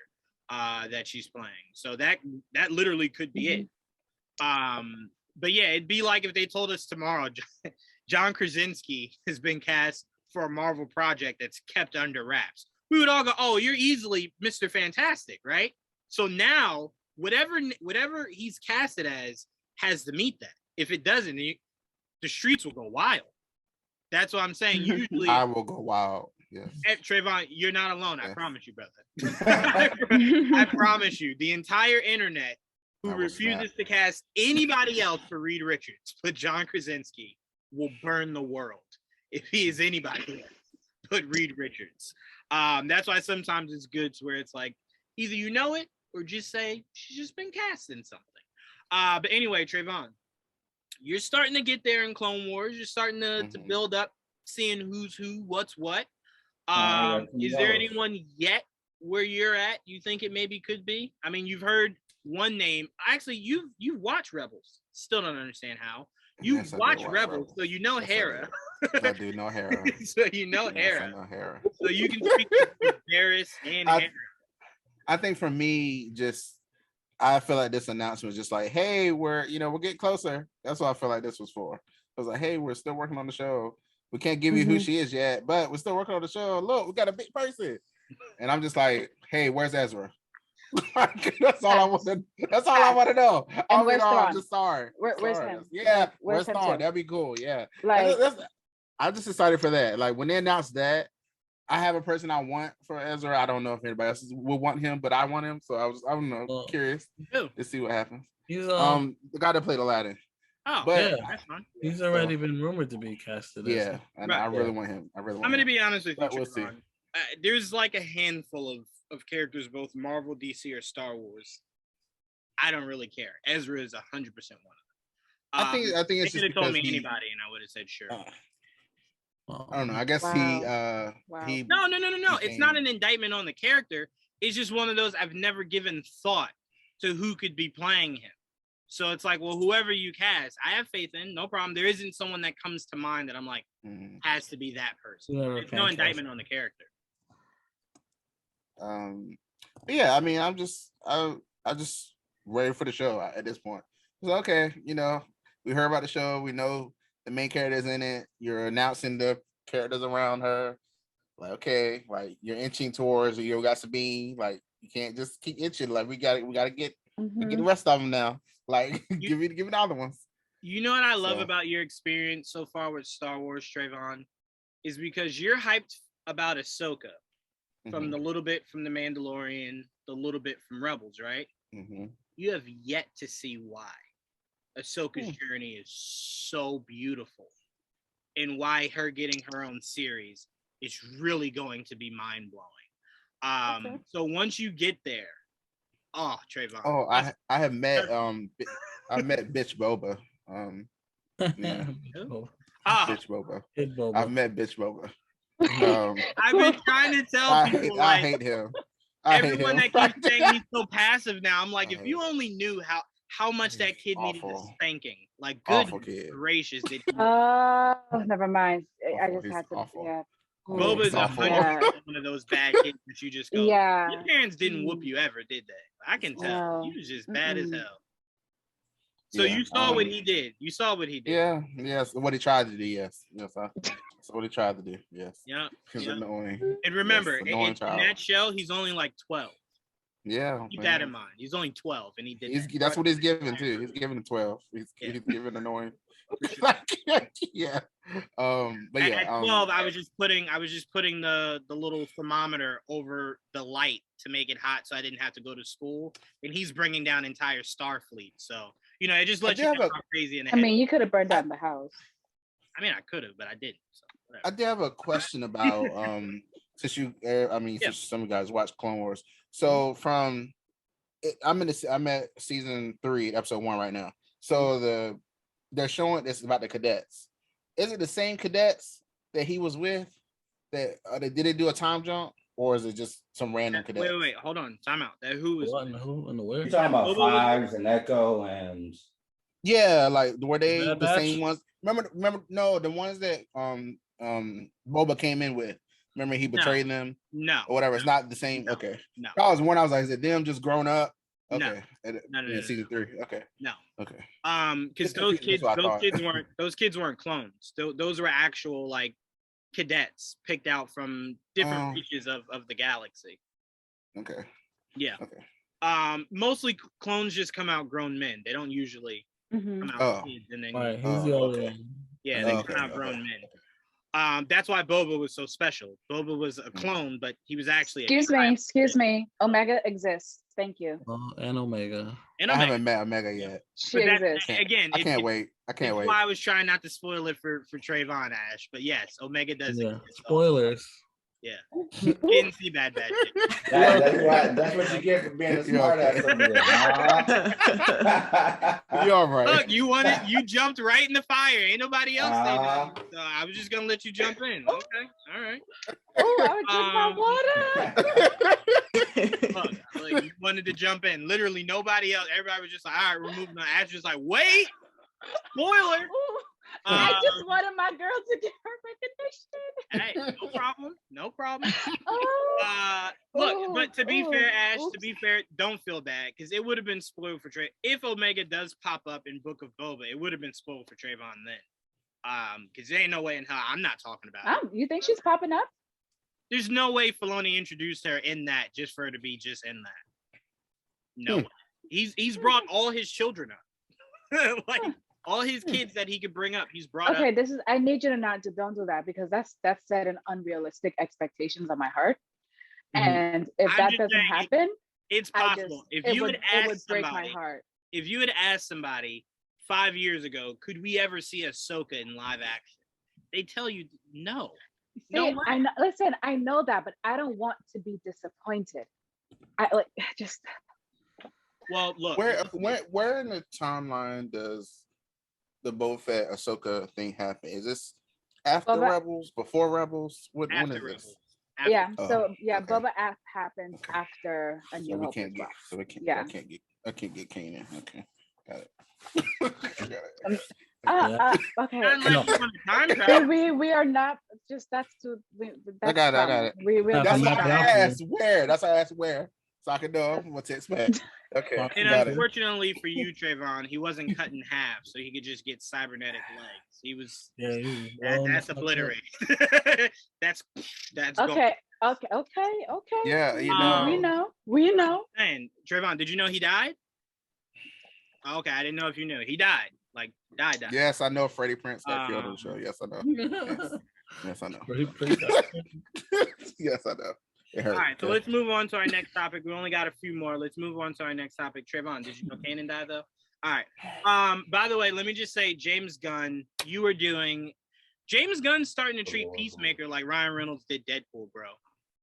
that she's playing. So that literally could be it. But yeah, it'd be like if they told us tomorrow John Krasinski has been cast for a Marvel project that's kept under wraps. We would all go, oh, you're easily Mr. Fantastic, right? So now, whatever he's casted as has to meet that. If it doesn't, the streets will go wild. That's what I'm saying. Usually, I will go wild. Yes. Trayvon, you're not alone. I promise you, brother. I promise you. The entire internet who refuses to cast anybody else for Reed Richards but John Krasinski will burn the world if he is anybody else but Reed Richards. That's why sometimes it's good to where it's like either you know it or just say she's just been cast in something. But anyway, Trayvon, you're starting to get there in Clone Wars. You're starting to build up, seeing who's who, what's what. Is there anyone yet where you're at you think it maybe could be? I mean, you've heard one name. Actually, you've watched Rebels. Still don't understand how. You've watched Rebels, so you know Hera. I do know Hera. So you know Hera. I know Hera. So you can speak to Varys and Hera. I think for me, I feel like this announcement was just like, hey, we're getting closer. That's what I feel like this was for. I was like, hey, we're still working on the show. We can't give you who she is yet, but we're still working on the show. Look, we got a big person. And I'm just like, hey, where's Ezra? That's all I want to. That's all I want to know. And where's I'm just sorry. Where's him? Yeah, where's Thrawn? That'd be cool. Yeah, like I'm just excited for that. Like when they announced that, I have a person I want for Ezra. I don't know if anybody else will want him, but I want him. So I don't know, curious to see what happens. He's the guy that played Aladdin. Oh, but yeah, that's fine. He's already been rumored to be casted. Yeah, and I really want him. I'm going to be honest with you, we'll see. There's like a handful of characters, both Marvel, DC, or Star Wars. I don't really care. Ezra is 100% one of them. I think it's just because told me anybody, and I would have said sure. I don't know. I guess he. No. It's not an indictment on the character. It's just one of those I've never given thought to who could be playing him. So it's like, well, whoever you cast, I have faith in, no problem. There isn't someone that comes to mind that I'm like, has to be that person. There's no indictment on the character. But yeah, I mean, I just ready for the show at this point. So okay, you know, we heard about the show. We know the main character's in it. You're announcing the characters around her. Like, okay, like you're inching towards you got Sabine. Like, you can't just keep inching. Like, we gotta get the rest of them now. Like, give me the other ones. You know what I love about your experience so far with Star Wars, Trayvon, is because you're hyped about Ahsoka from the little bit from The Mandalorian, the little bit from Rebels, right? You have yet to see why Ahsoka's journey is so beautiful and why her getting her own series is really going to be mind-blowing. So once you get there, Trayvon. Oh, I have met I met Bitch Boba. Bitch Boba. I've met Bitch Boba. I've been trying to tell people I hate him. Everyone that keeps saying he's so passive now, I'm like, if you only knew how much that kid needed a spanking. Like, good gracious. Did he... never mind. I just had to. Yeah. Boba's 100% one of those bad kids that you just go, your parents didn't whoop you ever, did they? I can tell. He was just bad as hell. So you saw what he did. You saw what he did. Yeah, yes. What he tried to do, yes. That's what he tried to do, yes. Yeah. He's annoying. And remember, in that show, he's only like 12. Yeah. Keep that in mind. He's only 12 and he did that's what he's given too. He's given 12. He's given annoying. Yeah. But yeah. At 12, I was just putting the little thermometer over the light to make it hot so I didn't have to go to school. And he's bringing down entire Starfleet. So, you know, it just let you know how crazy in the head. I mean, you could have burned down the house. I mean, I could have, but I didn't. So I did have a question about since some of you guys watch Clone Wars. So I'm at season 3, episode 1 right now. So they're showing this about the cadets. Is it the same cadets that he was with? That did they do a time jump, or is it just some random cadets? Wait, hold on, time out. That who is who and the where? You're talking about Fives and Echo and like were they the same ones? Remember? No, the ones that Boba came in with. Remember he betrayed them? No. Or whatever. It's not the same. No, okay. No. I was like, is it them just grown up? Okay. No. Season 3. Okay. No. Okay. Because those kids weren't clones. Those were actual like cadets picked out from different reaches of the galaxy. Okay. Yeah. Okay. Mostly clones just come out grown men. They don't usually come out kids and then he's the older one. Yeah, they come out grown men. That's why Boba was so special. Boba was a clone, but he was actually Excuse me. Omega exists. Thank you. And Omega. I haven't met Omega yet. She exists. Again, I can't wait. That's why I was trying not to spoil it for Trayvon, Ash. But yes, Omega does exist. Spoilers. Yeah. Didn't see bad shit. That's what you get for being a smart ass over there. You're all right. Look, you jumped right in the fire. Ain't nobody else saying that. So I was just gonna let you jump in. Okay. All right. Oh, I would drink my water. Look, you wanted to jump in. Literally nobody else. Everybody was just like, all right, we're moving on. Ash was like, wait, spoiler. I just wanted my girl to get her Hey, recognition. no problem. Look, but to be fair, Ash, don't feel bad because it would have been spoiled for Trey. If Omega does pop up in Book of Boba, it would have been spoiled for Trayvon then. Because there ain't no way in hell I'm not talking about it. You think she's popping up? There's no way Filoni introduced her in that just for her to be just in that. No way. He's brought all his children up. Like all his kids that he could bring up, he's brought up. Okay, I need you to don't do that because that's setting unrealistic expectations on my heart. And if that doesn't happen, it's possible. If you would break my heart. If you had asked somebody 5 years ago, could we ever see Ahsoka in live action? They tell you no. See, I know that, but I don't want to be disappointed. Well, look. Where in the timeline does the Boba Fett Ahsoka thing happen? Is this after Rebels, before Rebels? When is this? Boba happens after A New Hope. I can't get Kanan. Okay. Got it. Okay. Unless you want a contract. We are not just that's too. I got it. That's why I asked where. That's why I asked where, so I can know what to expect. Okay. And unfortunately for you, Trayvon, he wasn't cut in half, so he could just get cybernetic legs. He was. Yeah, that's obliterated. that's okay. Gone. Okay. Yeah, you know. We know. And Trayvon, did you know he died? Okay, I didn't know if you knew. He died. Like died. Yes, I know Freddie Prinze got killed on the show. Yes, I know. Yes, I know. Yes, I know. It hurt. All right, so let's move on to our next topic. We only got a few more. Let's move on to our next topic. Trayvon, did you know Kanan died though? All right. By the way, let me just say, James Gunn, James Gunn's starting to treat Peacemaker like Ryan Reynolds did Deadpool, bro.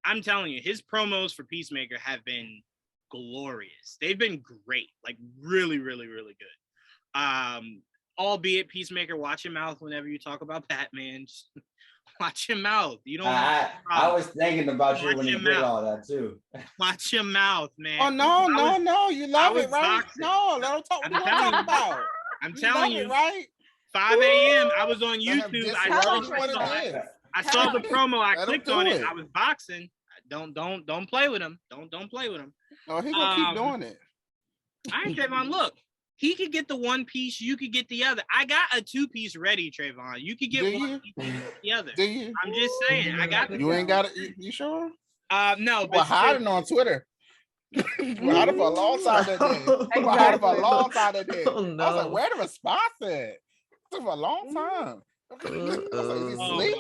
I'm telling you, his promos for Peacemaker have been glorious. They've been great, like really, really, really good. Albeit Peacemaker, watch your mouth whenever you talk about Batman. Just watch your mouth. You don't. I was thinking about you when you did all that too. Watch your mouth, man. Oh no! You love it, right? Boxing. No, let him talk. What are you talking about? I'm telling you, right? 5 a.m. I was on YouTube. I saw the promo. I clicked on it. I was boxing. Don't play with him. Don't play with him. Oh, he gonna keep doing it. I ain't Trayvon. Look, he could get the one piece. You could get the other. I got a 2-piece ready, Trayvon. You could get one piece and get the other. Do you? I'm just saying. I got. You ain't got it. You sure? No. We're hiding on Twitter. We're hiding for a long time that day. We're hiding for a long time that day. Oh, no. I was like, where the response at? It took for a long time. Okay. I was like, sleep?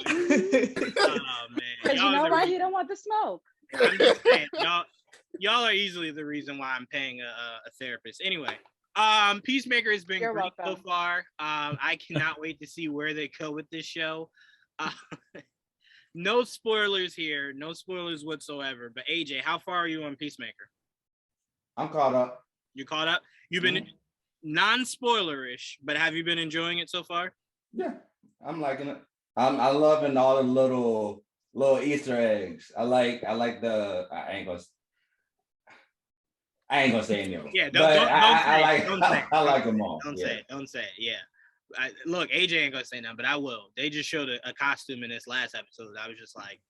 Oh man. Because you know why he don't want the smoke. I'm just saying, y'all are easily the reason why I'm paying a therapist. Anyway, Peacemaker has been great so far. I cannot wait to see where they go with this show. No spoilers here, no spoilers whatsoever. But AJ, how far are you on Peacemaker? I'm caught up. You caught up? You've been non-spoilerish, but have you been enjoying it so far? Yeah, I'm liking it. I'm loving all the little Easter eggs. I like the. I ain't gonna say any of them. Yeah, I like them all. Don't say it. Yeah. Look, AJ ain't gonna say nothing, but I will. They just showed a costume in this last episode. I was just like,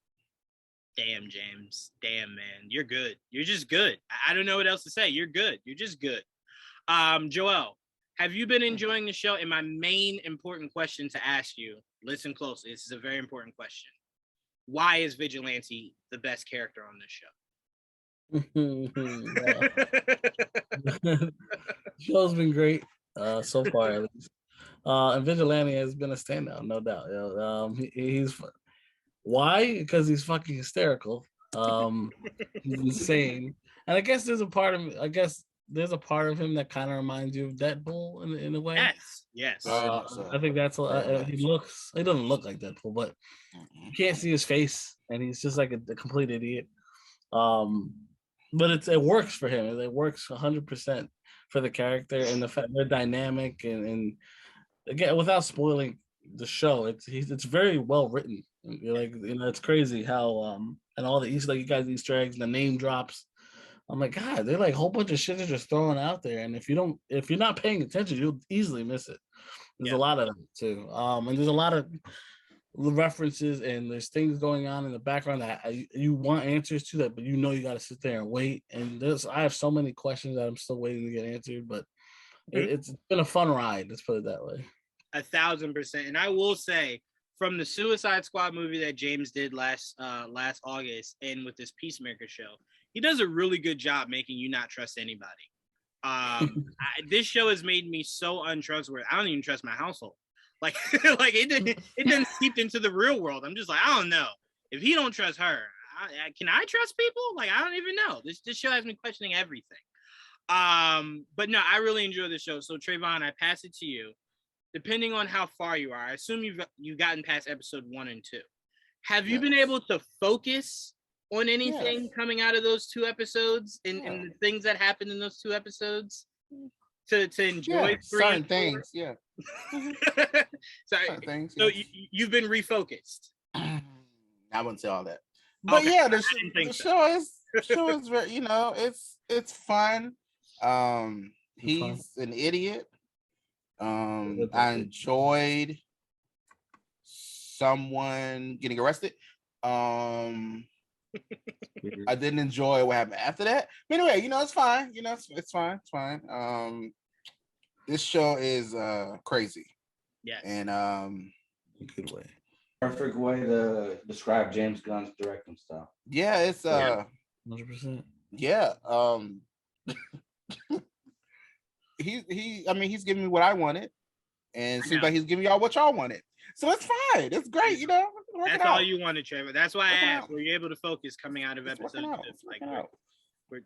damn, James. Damn, man. You're good. You're just good. I don't know what else to say. You're good. You're just good. Joel, have you been enjoying the show? And my main important question to ask you, listen closely. This is a very important question. Why is Vigilante the best character on this show? The show's been great so far, at least. And Vigilante has been a standout, no doubt. He's why? Because he's fucking hysterical. He's insane, and I guess there's a part of him that kind of reminds you of Deadpool in a way. Yes. I think that's he doesn't look like Deadpool, but you can't see his face, and he's just like a complete idiot. But it works for him. It works 100% for the character and the fact they're dynamic and again, without spoiling the show, it's very well written. It's crazy how and all the Easter eggs, the name drops. I'm like, God, they're like a whole bunch of shit they're just throwing out there, and if you're not paying attention, you'll easily miss it. There's a lot of them too, and there's a lot of references, and there's things going on in the background that you want answers to that, but you got to sit there and wait. And I have so many questions that I'm still waiting to get answered, but it's been a fun ride. Let's put it that way. 1,000%. And I will say, from the Suicide Squad movie that James did last August, and with this Peacemaker show, he does a really good job making you not trust anybody. This show has made me so untrustworthy. I don't even trust my household. Like it didn't seep into the real world. I'm just like, I don't know. If he don't trust her, can I trust people? Like, I don't even know. This show has me questioning everything. But no, I really enjoy the show. So Trayvon, I pass it to you. Depending on how far you are, I assume you've gotten past episode 1 and 2. Have you been able to focus on anything coming out of those 2 episodes and the things that happened in those 2 episodes to enjoy certain things? Yeah. Sorry. Things, so you've been refocused. I wouldn't say all that, but okay. The show is very, it's fun. He's an idiot. I enjoyed someone getting arrested. I didn't enjoy what happened after that. But anyway, it's fine. It's fine. It's fine. This show is crazy. Yes. And good way. Perfect way to describe James Gunn's directing style. Yeah, it's 100%. Yeah. He's giving me what I wanted, and it seems like he's giving y'all what y'all wanted. So it's fine. It's great, That's all you wanted, Trevor. That's why I asked. Were you able to focus coming out of episode 2?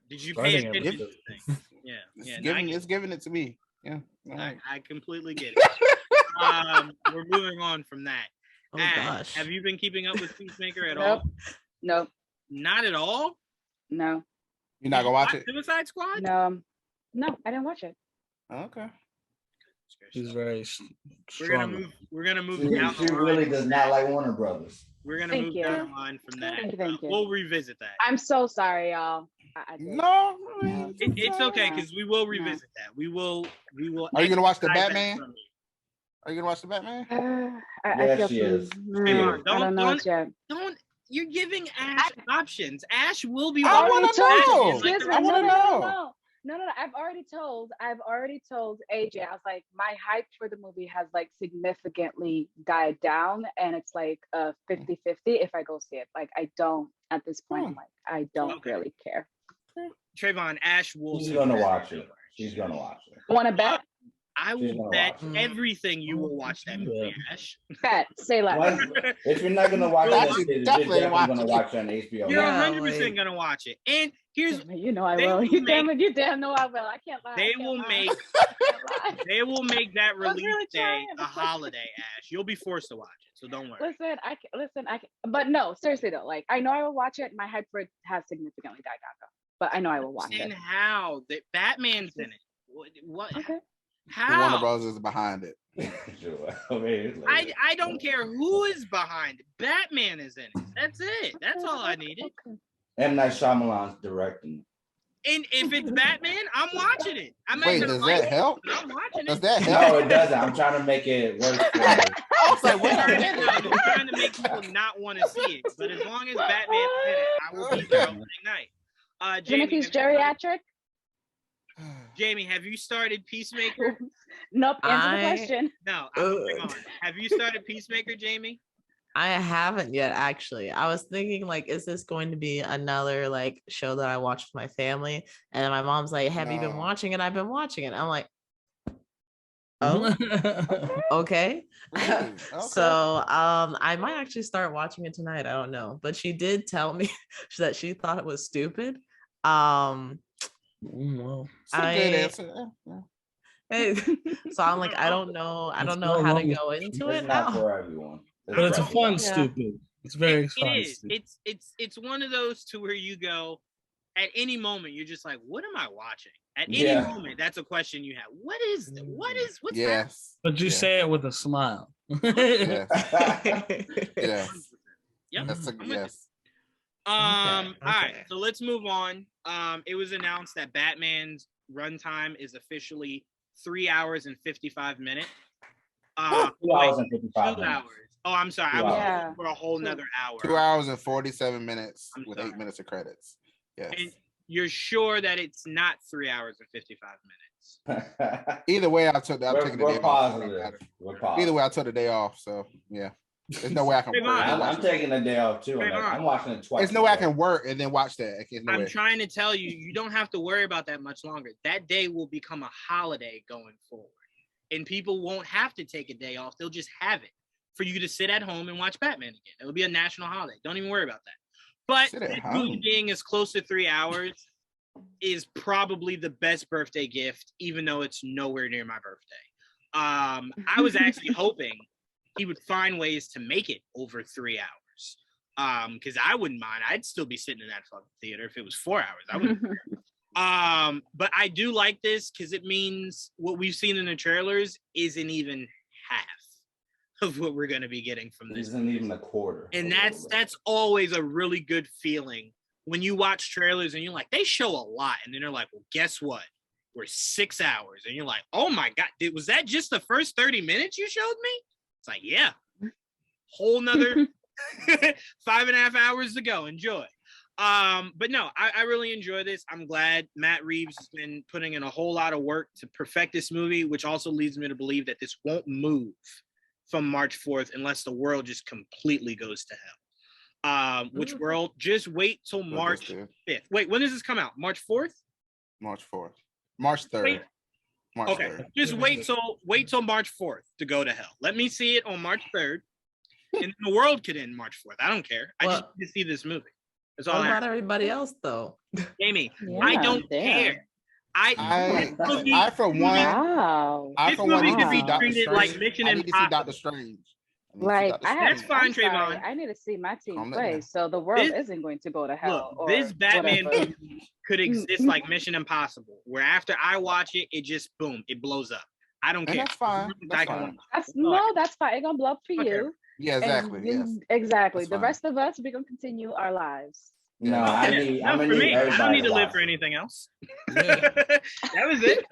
Did you pay attention to things? Yeah. It's giving it to me. Yeah. I completely get it. We're moving on from that. Oh gosh. Have you been keeping up with Peacemaker at all? Nope. Not at all? No. You're not gonna watch it? Suicide Squad? No, I didn't watch it. Okay. She's very strong. We're gonna move She down the line. really does not like Warner Brothers. We're gonna move down the line from that. Thank you. We'll revisit that. I'm so sorry, y'all. No, it's okay because we will revisit that. We will. Are you gonna watch the exercise that Batman? from you. Are you gonna watch the Batman? Yes, she is. Trayvon, I don't know it yet. Don't. You're giving Ash options. Ash will be. I want to know. Excuse me. I want to know. No. I've already told AJ. I was like, my hype for the movie has like significantly died down, and it's like 50-50 if I go see it. Like I don't at this point. I'm like I don't really care. Trayvon, Ash will. She's gonna watch it. She's gonna watch it. Want to bet? I will bet everything you will watch that movie, Ash. Bet. Say less. If you're not gonna watch it, you're definitely gonna watch it on HBO. You're 100% gonna watch it. And here's I will. You damn know I will. I can't lie. They will make that release day a holiday, Ash. You'll be forced to watch it, so don't worry. But no, seriously though, like I know I will watch it. My hype for it has significantly died down though. But I know I will watch it. And how? The Batman's in it. What? Okay. How? Warner Bros. Is behind it. I don't care who is behind it. Batman is in it. That's it. That's all I needed. Okay. M. Night Shyamalan's directing. And if it's Batman, I'm watching it. Wait, does that help? I'm watching it. Does that help? No, it doesn't. I'm trying to make it work for me. I was like, wait a I'm minute. trying to make people not want to see it. But as long as Batman's in it, I will be there opening night. Even if he's geriatric? Jamie, have you started Peacemaker? Nope. Answer the question. No, I'm moving on. Have you started Peacemaker, Jamie? I haven't yet, actually. I was thinking, like, is this going to be another like show that I watch with my family? And my mom's like, "Have you been watching it?" I've been watching it. I'm like, oh, okay. So I might actually start watching it tonight. I don't know, but she did tell me that she thought it was stupid. Well, Good answer. So I'm like, I don't know how to go into it It's not now. for everyone. but it's a fun Yeah. stupid. It's very fun. It is. Stupid. It's one of those to where you go at any moment. You're just like, what am I watching? At any Yeah. moment, that's a question you have. What's happening? Yes. But you say it with a smile. Yes. Yep. Yes. That's I'm with yes. All right, Okay. so let's move on. It was announced that Batman's runtime is officially 3 hours and 55 minutes. 2 hours and 55 2 minutes. hours. Oh, I'm sorry. I 2 was hours. looking for a whole nother hour. 2 hours and 47 minutes I'm with sorry. 8 minutes of credits. Yes. And you're sure that it's not 3 hours and 55 minutes? Either way, I'm taking the We're day off. So it don't positive. matter. We're positive. Either way, I took the day off. So yeah, there's no way I can Hey, work. Mom. I'm taking a day off too. Hey, Mom. I'm watching it twice. There's no way I can work and then watch that. There's no I'm way. trying to tell you, you don't have to worry about that much longer. That day will become a holiday going forward. And people won't have to take a day off. They'll just have it for you to sit at home and watch Batman again. It'll be a national holiday. Don't even worry about that. But Sit at this home. movie being as close to 3 hours is probably the best birthday gift, even though it's nowhere near my birthday. I was actually hoping he would find ways to make it over 3 hours. Because I wouldn't mind. I'd still be sitting in that fucking theater if it was 4 hours. I wouldn't. But I do like this because it means what we've seen in the trailers isn't even half of what we're going to be getting from this. Isn't even a quarter. And that's always a really good feeling when you watch trailers and you're like, they show a lot, and then they're like, well, guess what? were 6 hours. And you're like, oh my God, was that just the first 30 minutes you showed me? It's like, yeah, whole nother 5.5 hours to go. Enjoy. But no, I really enjoy this. I'm glad Matt Reeves has been putting in a whole lot of work to perfect this movie, which also leads me to believe that this won't move from March 4th unless the world just completely goes to hell. Which world? Just wait till March 5th. Wait, when does this come out? March 4th? March 4th. March 3rd. Wait. March Okay, 3rd. just wait till March 4th to go to hell. Let me see it on March 3rd, and the world could end March 4th. I don't care. I just need to see this movie. That's all. What about everybody else, though? Jamie, I don't care. I for one, wow. This movie could be treated like Mission I need to see Doctor Impossible. Strange. Like That's fine, Trayvon. I need to see my team Calm play, down. so the world isn't going to go to hell. Look, this Batman whatever. movie could exist like Mission Impossible, where after I watch it, it just boom, it blows up. I don't care. And that's fine. That's fine. That's fine. It's gonna blow up for you. Yeah, exactly. Yes. Exactly. That's The fine. rest of us, we're gonna continue our lives. No, I'm for gonna me, need I everybody don't need to to live watch for it. anything else. That was it.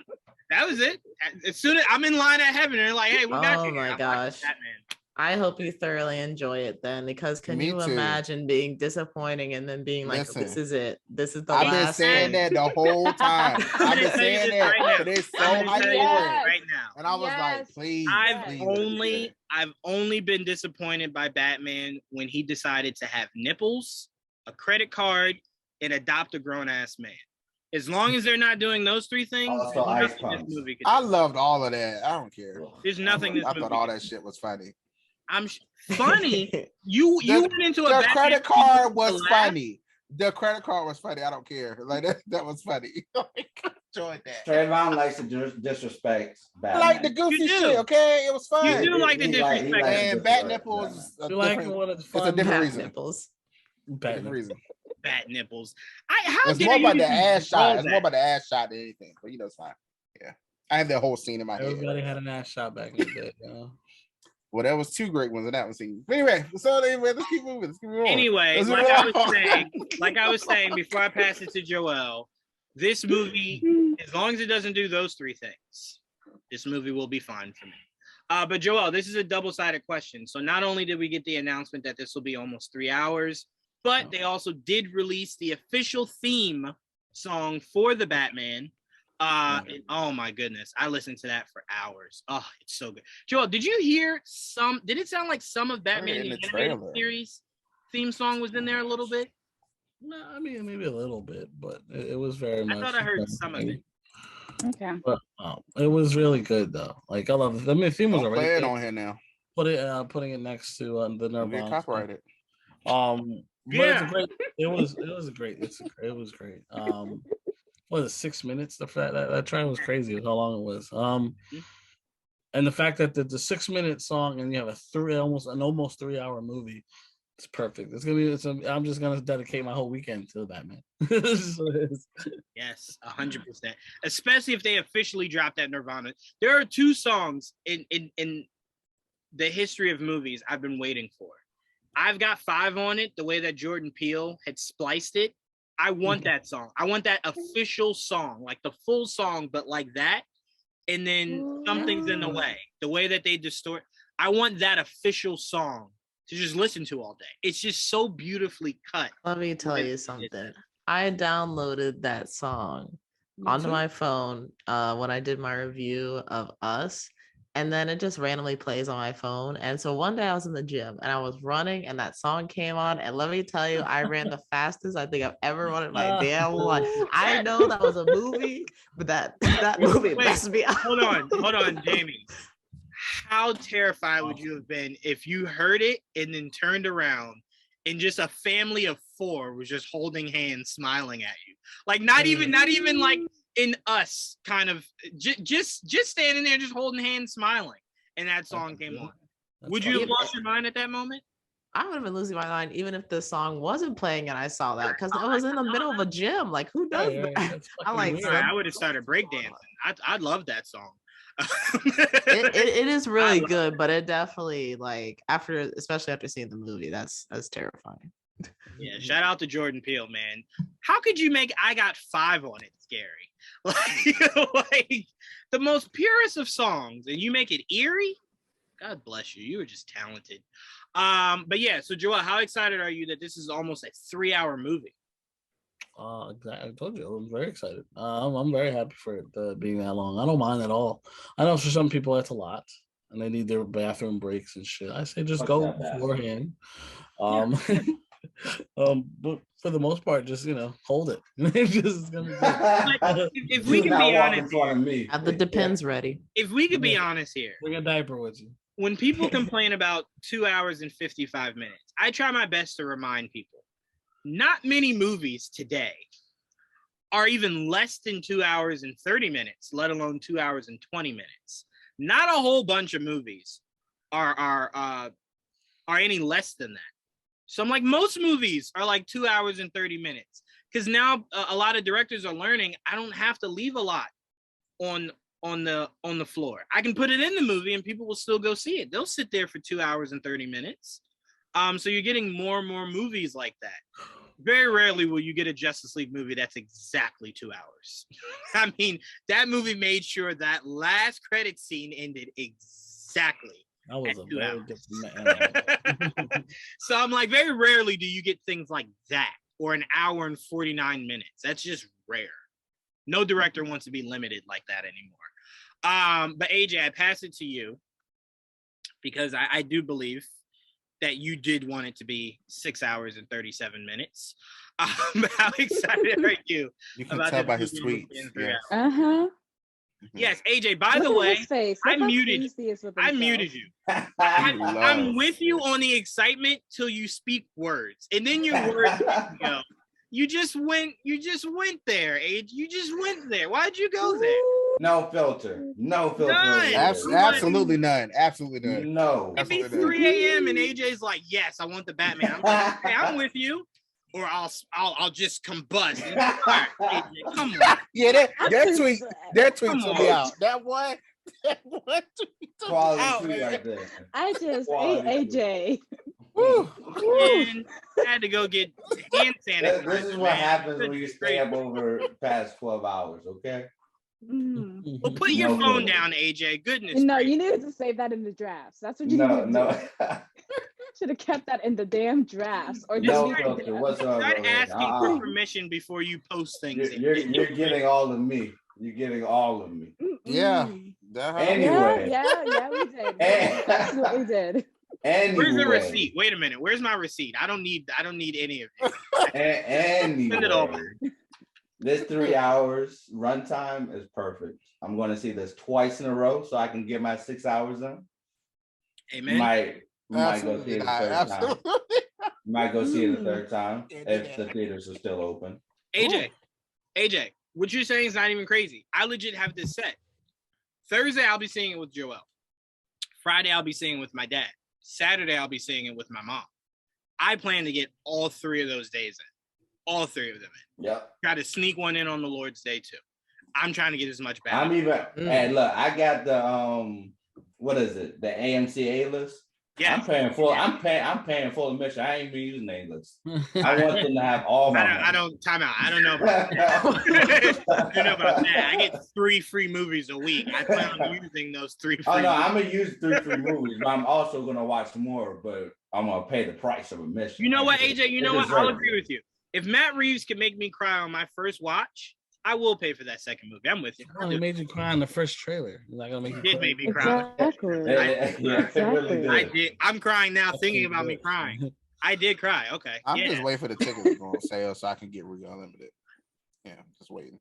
That was it. As soon as I'm in line at heaven, and they're like, "Hey, we got you." Oh my I'm gosh. Batman. I hope you thoroughly enjoy it then, because can Me you too. imagine being disappointing and then being like, Listen, this is it. This is the I've been last saying thing. that the whole time. I've been saying that, but it's so I'm gonna hyped tell you for this it. right now. And I was like, please. I've only been disappointed by Batman when he decided to have nipples, a credit card, and adopt a grown ass man. As long as they're not doing those three things, Also, there's ice nothing this pumps. movie could I do. loved all of that. I don't care. There's nothing this I movie thought all could that shit was funny. I'm funny. You went into a the Batman credit card movie was to laugh? funny. The credit card was funny. I don't care. Like that was funny. Enjoyed that. Trayvon likes to disrespect I Batman. like the goofy shit. Okay, it was fun. You do like the He likes disrespect. to And disrespect bat nipples. Batman. You like it when it's fun. It's a different Bat reason. nipples. Different reason. Bat nipples. How It's dare more about you the even ass call shot. It's that? more about the ass shot than anything. But you know, it's fine. Yeah, I have that whole scene in my head. Everybody had an ass shot back in the day. You know? Well, there was two great ones in that one scene. But anyway, let's keep moving. Let's keep moving. Anyway, Let's like move I on. was saying before I pass it to Joel, this movie, as long as it doesn't do those three things, this movie will be fine for me. But Joel, this is a double-sided question. So not only did we get the announcement that this will be almost 3 hours, but they also did release the official theme song for the Batman. And, oh my goodness, I listened to that for hours. Oh, it's so good. Joel, did you hear did it sound like some of Batman in the the Animated trailer. Series theme song was in there a little bit? No, I mean maybe a little bit, but it was very much. I thought I heard some of it. Okay. But it was really good though. Like I love it. I mean, the theme was Don't already play it good. on here now. Putting it next to the Don't get Nirvana. copyrighted. But it's a great. It was great. It was great. What is it, 6 minutes? That train was crazy. How long it was. And the fact that the 6 minute song and you have almost 3 hour movie, it's perfect. I'm just gonna dedicate my whole weekend to the Batman. Yes, 100%. Especially if they officially drop that Nirvana. There are two songs in the history of movies I've been waiting for. I've got 5 on it, the way that Jordan Peele had spliced it. I want that song. I want that official song, like the full song, but like that. And then Something's in the way that they distort. I want that official song to just listen to all day. It's just so beautifully cut. Let me tell you something. I downloaded that song onto my phone when I did my review of Us, and then it just randomly plays on my phone. And so one day I was in the gym and I was running and that song came on, and let me tell you, I ran the fastest I think I've ever run in my damn life. I know that was a movie, but that movie messed me up. Hold on, Jamie. How terrified would you have been if you heard it and then turned around and just a family of 4 was just holding hands, smiling at you? Like not even like in Us, kind of just standing there, just holding hands, smiling, and that song came on. Would you have lost your mind at that moment? I would have been losing my mind even if the song wasn't playing and I saw that, because I was in the middle of a gym. Like, who does that? I would have started breakdancing. I'd love that song. it is really good, but it definitely, especially after seeing the movie, that's terrifying. Yeah, shout out to Jordan Peele, man. How could you make I Got 5 on it scary? like the most purest of songs, and you make it eerie. God bless you. You were just talented. But yeah, so Joel, how excited are you that this is almost a 3-hour movie? I told you I'm very excited. I'm very happy for it being that long. I don't mind at all. I know for some people that's a lot, and they need their bathroom breaks and shit. I say just Fuck go that beforehand. But for the most part, just hold it. Just gonna be good. If we can be honest, Have the Depends ready. if we could be honest here, bring a diaper with you. When people complain about 2 hours and 55 minutes, I try my best to remind people, not many movies today are even less than 2 hours and 30 minutes, let alone 2 hours and 20 minutes. Not a whole bunch of movies are any less than that. So I'm like, most movies are like 2 hours and 30 minutes. Because now a lot of directors are learning, I don't have to leave a lot on the floor. I can put it in the movie and people will still go see it. They'll sit there for 2 hours and 30 minutes. So you're getting more and more movies like that. Very rarely will you get a Justice League movie that's exactly 2 hours. I mean, that movie made sure that last credit scene ended exactly. That was a very different. So I'm like, very rarely do you get things like that, or an hour and 49 minutes. That's just rare. No director wants to be limited like that anymore. But AJ, I pass it to you because I do believe that you did want it to be 6 hours and 37 minutes. How excited are you? You can tell by his tweets. Uh-huh. Yes, AJ, by the way, I muted you. I'm with you on the excitement till you speak words. And then your words go. You just went there, AJ. You just went there. Why'd you go there? No filter. No filter. Absolutely none. Absolutely none. No. It'd be 3 a.m. and AJ's like, yes, I want the Batman. I'm like, hey, I'm with you. Or I'll just combust. Right, AJ, come on. Yeah, their tweets will be out. That one tweet quality tweet right there. I just hate AJ. Woo. And I had to go get hand sanitizer. This is what happens when you stay up over past 12 hours, okay? Well, put your phone down, AJ. Goodness. No, you needed to save that in the drafts. That's what you needed to do. Should have kept that in the damn drafts. Or no filter whatsoever. Start asking for permission before you post things. You're getting all of me. You're getting all of me. Yeah. Anyway. Yeah, we did. Absolutely did. Anyway. Where's the receipt? Wait a minute. Where's my receipt? I don't need any of it. Anyway, send it over. This 3 hours runtime is perfect. I'm going to see this twice in a row so I can get my 6 hours in. Amen. Might go see it the third time. Might go see it the third time if the theaters are still open. AJ, what you're saying is not even crazy. I legit have this set. Thursday, I'll be seeing it with Joel. Friday, I'll be seeing it with my dad. Saturday, I'll be seeing it with my mom. I plan to get all 3 of those days in. All 3 of them in. Yep. Try to sneak one in on the Lord's Day too. I'm trying to get as much back. I'm even. Hey, look, I got the what is it? The AMC A-list. Yeah, I'm paying full. I'm paying full admission. I ain't even using A-list. I want them to have all my. I don't time out. I don't know about that. I don't know about that. I get 3 free movies a week. I plan on using those 3 free. Oh no, I'm gonna use 3 free movies, but I'm also gonna watch more. But I'm gonna pay the price of admission. You know what, AJ? You know what? I'll agree with you. If Matt Reeves can make me cry on my first watch, I will pay for that second movie. I'm with you. It only made you cry in the first trailer. You're not gonna make you cry. Made me cry. Exactly. I did. I'm crying now thinking about me crying. I did cry. Okay. I'm just waiting for the tickets to go on sale so I can get Regal Unlimited. Yeah, just waiting.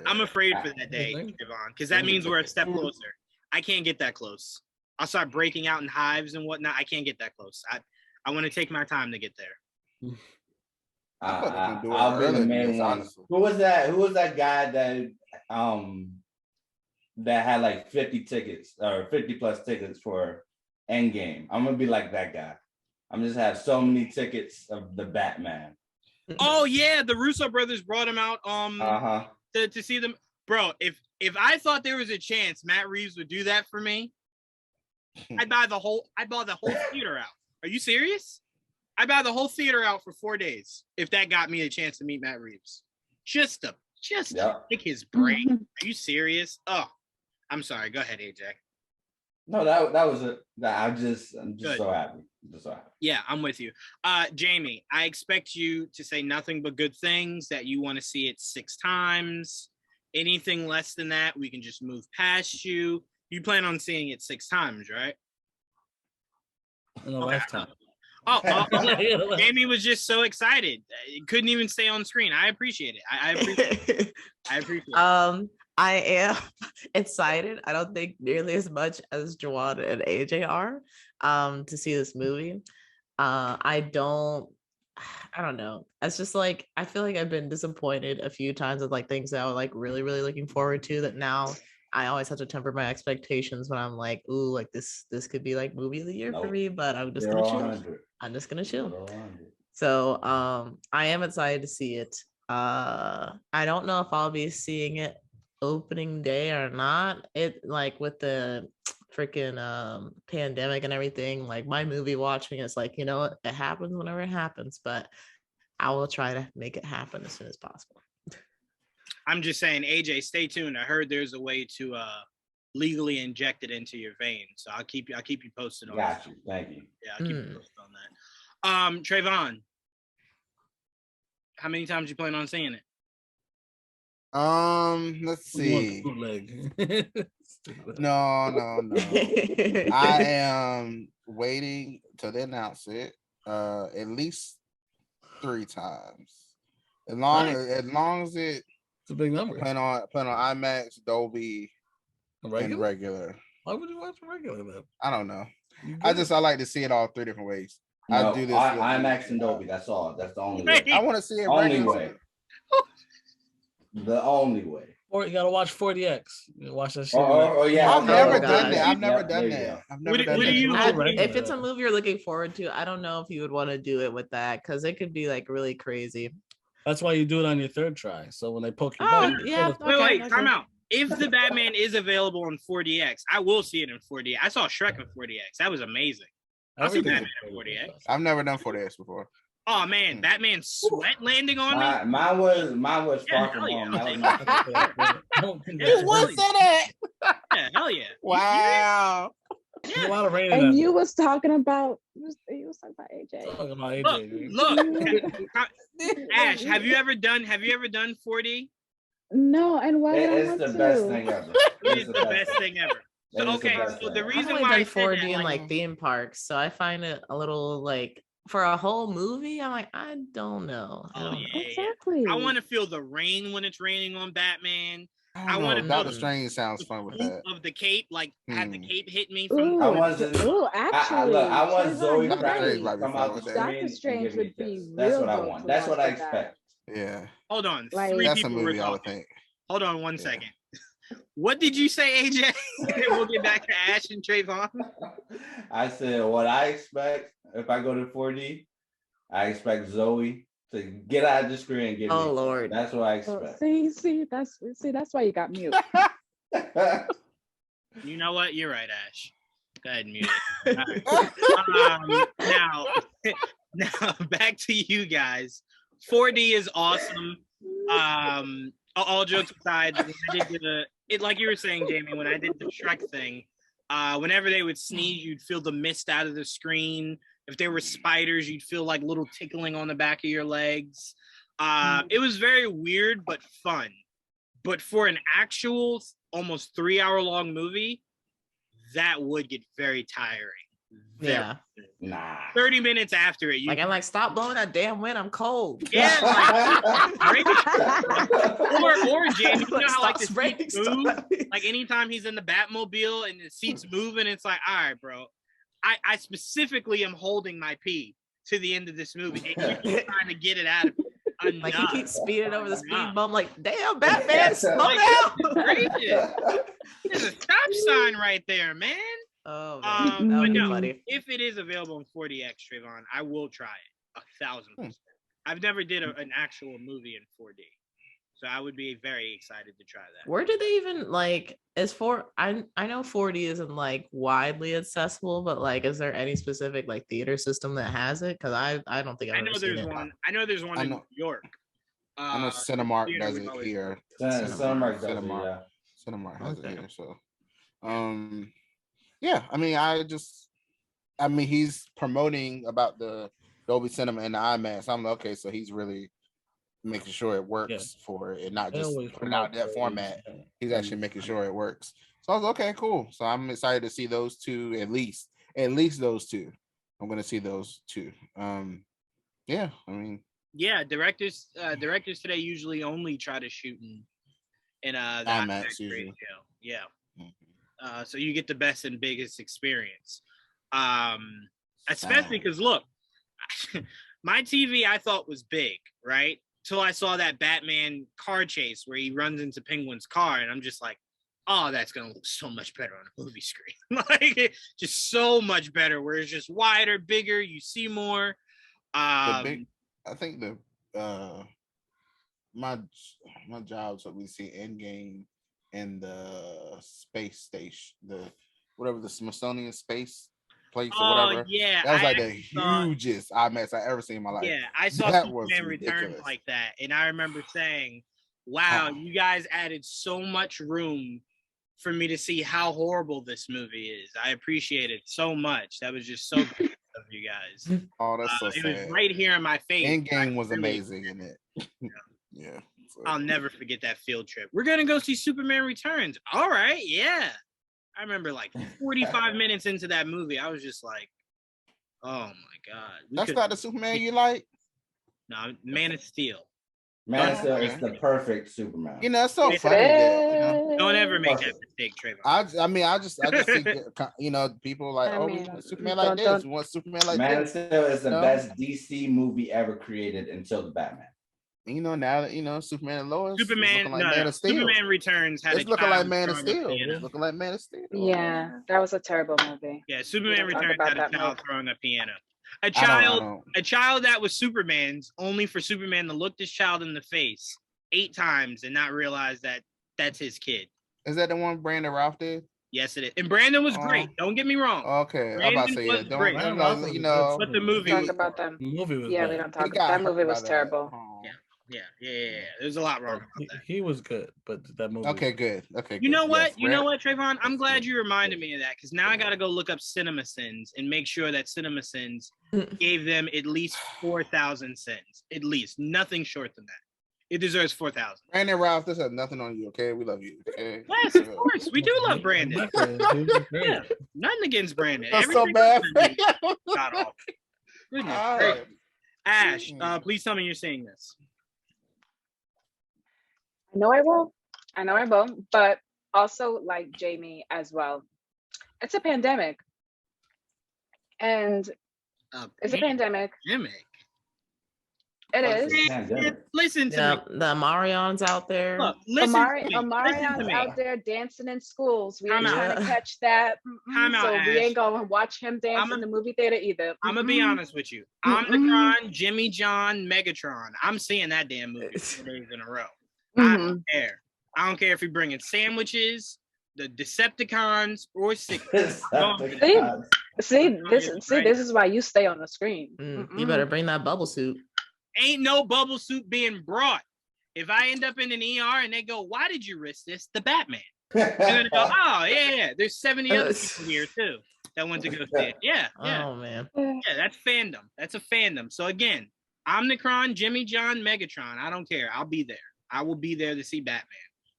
I'm afraid for that day, Javon, because that means we're a step closer. I can't get that close. I'll start breaking out in hives and whatnot. I can't get that close. I want to take my time to get there. I'll be the main one. Who was that guy that that had like 50 tickets or 50 plus tickets for Endgame? I'm gonna be like that guy. I'm just have so many tickets of the Batman. Oh yeah, the Russo brothers brought him out to see them. Bro, if I thought there was a chance Matt Reeves would do that for me, I'd buy the whole theater out. Are you serious? I'd buy the whole theater out for 4 days if that got me a chance to meet Matt Reeves. Just to Just Yep. kick his brain. Are you serious? Oh, I'm sorry. Go ahead, AJ. No, that was it. I'm just Good. so happy. Just so happy. Yeah, I'm with you. Jamie, I expect you to say nothing but good things, that you want to see it 6 times. Anything less than that, we can just move past you. You plan on seeing it 6 times, right? In a lifetime. Jamie was just so excited. Couldn't even stay on screen. I appreciate it. I appreciate it. I appreciate it. I am excited. I don't think nearly as much as Juwan and AJ are to see this movie. I don't know. It's just like I feel like I've been disappointed a few times with like things that I was like really, really looking forward to, that now I always have to temper my expectations when I'm like, ooh, like this could be like movie of the year for me, but I'm just gonna chill. I'm just gonna chill. So I am excited to see it. I don't know if I'll be seeing it opening day or not. It like with the freaking pandemic and everything, like my movie watching is like, you know, it happens whenever it happens, but I will try to make it happen as soon as possible. I'm just saying, AJ, stay tuned. I heard there's a way to legally inject it into your veins, so I'll keep you posted on that. Got you. Thank you. Yeah, I'll keep you posted on that. Trayvon, how many times you plan on seeing it? Let's see. No. I am waiting till they announce it. At least 3 times. As long as it's a big number. Plan on IMAX, Dolby, and regular. Why would you watch regular though? I don't know. I like to see it all 3 different ways. No, I do this. IMAX and Dolby. That's all. That's the only way. I want to see it. Only way. The only way. Or you gotta watch 40X. You watch that shit. Yeah. I've never done that. I've never done that. If it's a movie you're looking forward to, I don't know if you would want to do it with that, because it could be like really crazy. That's why you do it on your 3rd try. So when they poke your button, wait, time out. If TheBatman is available on 4DX, I will see it in 4D. I saw Shrek in 4DX. That was amazing. I'll see Batman in 4DX. I've never done 4DX before. Oh man, Batman's sweat landing on me. Mine was Far From Home. What said that? Yeah, hell yeah. Wow. There's a lot of rain. And you was talking about AJ. Talking about AJ. Look, Ash, have you ever done 4D? No, and why? It's the best thing ever. It is the best thing ever. So okay, so the reason why I 4D in like theme parks, so I find it a little like for a whole movie, I'm like, I don't know. Exactly. I want to feel the rain when it's raining on Batman. I want to. Doctor Strange sounds fun with that. Of the cape, like have the cape hit me from. I want Zoe to come out the screen. Doctor Strange would be. That's what I want. That's what I expect. Yeah. Hold on. Like, that's a movie I would think. Hold on one second. What did you say, AJ? We'll get back to Ash and Trayvon. I said what I expect if I go to 4D. I expect Zoe to get out of the screen and get me. Lord. That's what I expect. That's why you got mute. You know what? You're right, Ash. Go ahead and mute it. Right. Now back to you guys. 4D is awesome. All jokes aside, like you were saying, Jamie, when I did the Shrek thing, whenever they would sneeze, you'd feel the mist out of the screen. If there were spiders, you'd feel like little tickling on the back of your legs. It was very weird, but fun. But for an actual almost 3-hour-long movie, that would get very tiring. Yeah. Nah. 30 minutes after it, I'm like, stop blowing that damn wind. I'm cold. Yeah. or Jamie, you know how like the seats move? Like anytime he's in the Batmobile and the seats move, and it's like, all right, bro. I specifically am holding my pee to the end of this movie. And you're trying to get it out of me. Like he keeps speeding over the speed bump. Like, damn, Batman, slow down. There's a stop sign right there, man. Oh, man. But no, funny. If it is available in 4DX, Trayvon, I will try it 1,000%. I've never did an actual movie in 4D, so I would be very excited to try that. Where do they even like? I know 4D isn't like widely accessible, but like, is there any specific like theater system that has it? Because I don't think I've ever seen it. I know there's one in New York. I know Cinemark does it here. Cinemark does it, Cinemark. yeah. Cinemark has it Okay. here. So, yeah. I mean, he's promoting about the Dolby Cinema and the IMAX. I'm like, okay, so he's really making sure it works for it, and not They just always putting out that promote format. those, He's actually making sure it works. So I was okay, cool. So I'm excited to see those two at least those two. I'm gonna see those two. Yeah, I mean, Yeah, directors today usually only try to shoot in the IMAX usually. ratio. Yeah. Mhm. So you get the best and biggest experience. Especially because look, my TV I thought was big, right? Till I saw that Batman car chase where he runs into Penguin's car, and I'm just like, oh, that's gonna look so much better on a movie screen. Like, just so much better, where it's just wider, bigger, you see more. I think my jobs that we see Endgame and the space station, whatever the Smithsonian space place or whatever. Yeah, That was I like the actually saw- hugest IMAX I ever seen in my life. Yeah, I saw That was Superman Returns ridiculous. like that, and I remember saying, "Wow, you guys added so much room for me to see how horrible this movie is. I appreciate it so much. That was just so good of you guys. Oh, that's so It sad. was right here in my face. Endgame was really- amazing in it. Yeah. So. I'll never forget that field trip. We're gonna go see Superman Returns. All right, yeah. I remember like 45 minutes into that movie, I was just like, oh my god. That's not the Superman you like? No, Man of Steel. Man of Steel is the perfect Superman. You know, it's so Yes, funny it that Don't ever make Perfect. that mistake, Trayvon. I just see people like, I oh, we mean, want Superman like this, we want Superman like Man of this. Steel is the No. best DC movie ever created until the Batman. And, now that Superman and Lois is Superman, looking like Man of Steel. Superman Returns had It's a looking like child Man of throwing a Steel. piano. It's looking like Man of Steel. Yeah, that was a terrible movie. Yeah, We Superman don't talk Returns about had a that child movie. throwing a piano. I don't. A child that was Superman's, only for Superman to look this child in the face 8 times and not realize that that's his kid. Is that the one Brandon Ralph did? Yes, it is. And Brandon was great. Don't get me wrong. Okay, I'm about to say, Brandon was great. But the movie Talk was about them. The movie was Yeah, bad. we don't talk about that movie was terrible. Yeah. There's a lot wrong about that. He was good, but that movie. Okay, good. Okay, You know what? Yes, You know what, Trayvon? I'm That's glad good. you reminded me of that, because now I got to go look up CinemaSins and make sure that CinemaSins gave them at least 4,000 cents. At least. Nothing short than that. It deserves 4,000. Brandon Ralph, this has nothing on you, okay? We love you. Okay? Yes, of course. We do love Brandon. Yeah. Nothing against Brandon. That's so Everything bad. else is god awful. Goodness All gracious. right. Ash, please tell me you're seeing this. I know I will, but also like Jamie as well. It's a pandemic. And it's a pandemic. Pandemic. It is. Pandemic. Listen to Yeah, me. the Marions out there. Look, listen to me. Listen to Amarion's me. out there dancing in schools. We ain't Time trying out. to catch that. Time out, So we Ash. ain't gonna watch him dance in the movie theater either. I'm gonna be honest with you. Omnicron, Jimmy John, Megatron. I'm seeing that damn movie 4 days in a row. I don't care. I don't care if you're bringing sandwiches, the Decepticons, or sick. See, this is why you stay on the screen. You better bring that bubble suit. Ain't no bubble suit being brought. If I end up in an ER and they go, "Why did you risk this?" The Batman. They're gonna go, "Oh yeah. There's 70 other people here too that went to go see it." Yeah. Oh man. Yeah, that's fandom. That's a fandom. So again, Omnicron, Jimmy John, Megatron. I don't care. I'll be there. I will be there to see Batman.